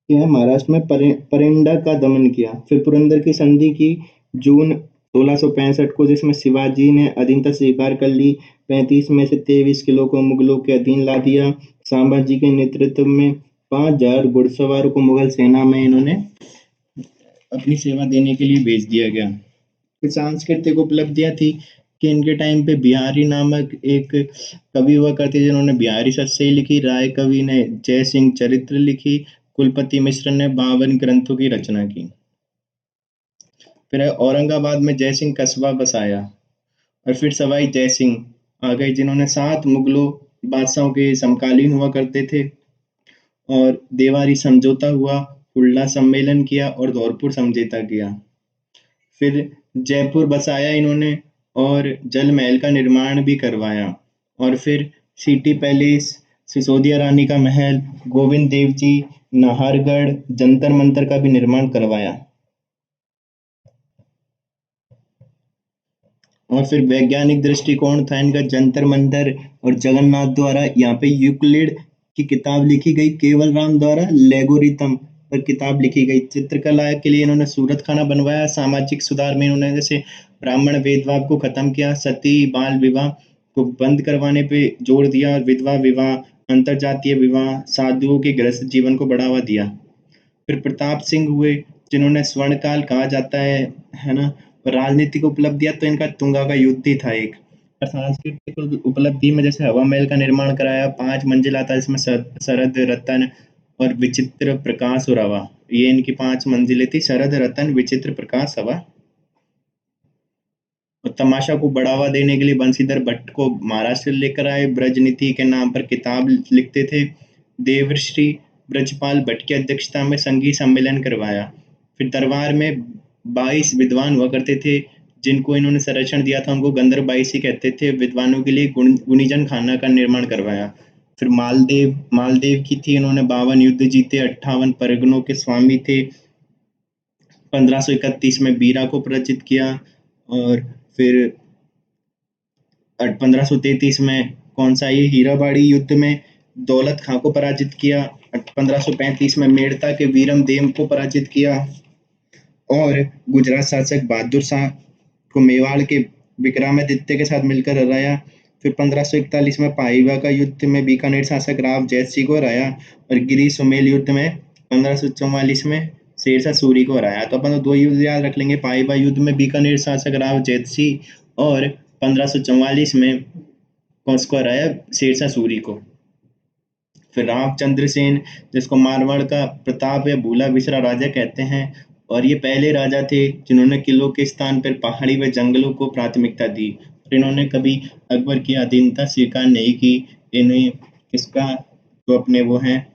परिंडा का दमन किया। फिर पुरंदर की संधि की जून 1665 को, जिसमें शिवाजी ने अधीनता स्वीकार कर ली। 35 में से 23 किलो को मुगलों के अधीन ला दिया। संभाजी के नेतृत्व में 5,000 घुड़सवारों को मुगल सेना में इन्होंने अपनी सेवा देने के लिए भेज दिया गया। फिर सांस्कृतिक उपलब्धियां थी कि इनके टाइम पे बिहारी नामक एक कवि हुआ करते, जिन्होंने बिहारी सस्सई लिखी, राय कवि ने जय सिंह चरित्र लिखी, कुलपति मिश्र ने 52 ग्रंथों की रचना की। फिर औरंगाबाद में जय सिंह कस्बा बसाया और फिर सवाई जय सिंह आ गए, जिन्होंने 7 मुगलों बादशाहों के समकालीन हुआ करते थे और देवारी समझौता हुआ, हुल्ला सम्मेलन किया और धौरपुर समझौता किया। फिर जयपुर बसाया इन्होंने और जल महल का निर्माण भी करवाया और फिर सिटी पैलेस, सिसोदिया रानी का महल, गोविंद देव जी, नाहरगढ़, जंतर मंतर का भी निर्माण करवाया। और फिर वैज्ञानिक दृष्टिकोण था इनका, जंतर मंतर और जगन्नाथ द्वारा यहाँ पे यूक्लिड की किताब लिखी गई, केवल राम द्वारा लेगोरिथम पर किताब लिखी गई। चित्रकला के लिए इन्होंने सूरत खाना बनवाया। सामाजिक सुधार में इन्होंने जैसे ब्राह्मण भेदभाव को खत्म किया, सती बाल विवाह को बंद करवाने पे जोर दिया, और विधवा विवाह, अंतरजातीय विवाह, साधुओं के गृहस्थ जीवन को बढ़ावा दिया। फिर प्रताप सिंह हुए, जिन्होंने स्वर्ण काल कहा जाता है ना। राजनीतिक उपलब्धियां तो इनका तुंगा का युद्ध ही था एक। और सांस्कृतिक उपलब्धि में जैसे हवा महल का निर्माण कराया, 5 मंजिला था, इसमें शरद रतन और विचित्र प्रकाश और हवा, ये इनकी 5 मंजिलें थी, शरद रतन विचित्र प्रकाश हवा। और तमाशा को बढ़ावा देने के लिए बंशीधर भट्ट को महाराष्ट्र लेकर आए, ब्रज नीति के नाम पर किताब लिखते थे। देवर्षि ब्रजपाल भट्ट की अध्यक्षता में संगीत सम्मेलन करवाया। फिर दरबार में 22 विद्वान हुआ करते थे, जिनको इन्होंने संरक्षण दिया था, उनको गंधर्व 22 ही कहते थे। विद्वानों के लिए गुणीजन खाना का निर्माण करवाया। फिर मालदेव मालदेव की थी, इन्होंने 52 युद्ध जीते, 58 परगनों के स्वामी थे। 1531 में बीरा को पराजित किया। और फिर 1533 में कौन सा ये हीराबाड़ी युद्ध में दौलत खां को पराजित किया। 1535 में मेड़ता के वीरम देव को पराजित किया। और गुजरात शासक बहादुर शाह को मेवाड़ के विक्रमादित्य के साथ मिलकर हराया। फिर 1541 में पाइवा का युद्ध में बीकानेर शासक राव जैत सिंह को हराया। और गिरी सुमेल युद्ध में 1544 में शेरशाह सूरी को हराया। तो अपन 2 युद्ध याद रख लेंगे, पाइवा युद्ध में बीकानेर शासक राव जैत सिंह और 1544 में उसको हराया, शेरशाह सूरी को। फिर रामचंद्र सेन, जिसको मारवाड़ का प्रताप या भूला बिसरा राजा कहते हैं, और ये पहले राजा थे जिन्होंने किलों के स्थान पर पहाड़ी व जंगलों को प्राथमिकता दी। इन्होंने कभी अकबर की अधीनता स्वीकार नहीं की। इन्हें किसका जो अपने वो हैं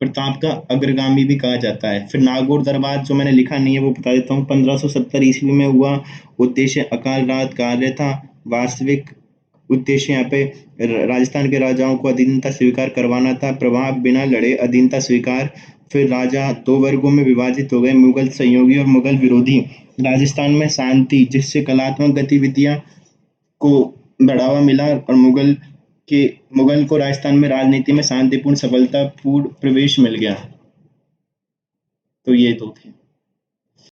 प्रताप का अग्रगामी भी कहा जाता है। फिर नागौर दरबार, जो मैंने लिखा नहीं है वो बता देता हूँ, 1570 ईस्वी में हुआ। उद्देश्य अकाल रात कार्य था। वास्तविक उद्देश्य यहाँ पे राजस्थान के राजाओं को अधीनता स्वीकार करवाना था। प्रभाव बिना लड़े अधीनता स्वीकार। फिर राजा 2 वर्गों में विभाजित हो गए, मुगल सहयोगी और मुगल विरोधी। राजस्थान में शांति, जिससे कलात्मक गतिविधियां को बढ़ावा मिला, और मुगल को राजस्थान में राजनीति में शांतिपूर्ण सफलतापूर्ण प्रवेश मिल गया। तो ये 2 थे।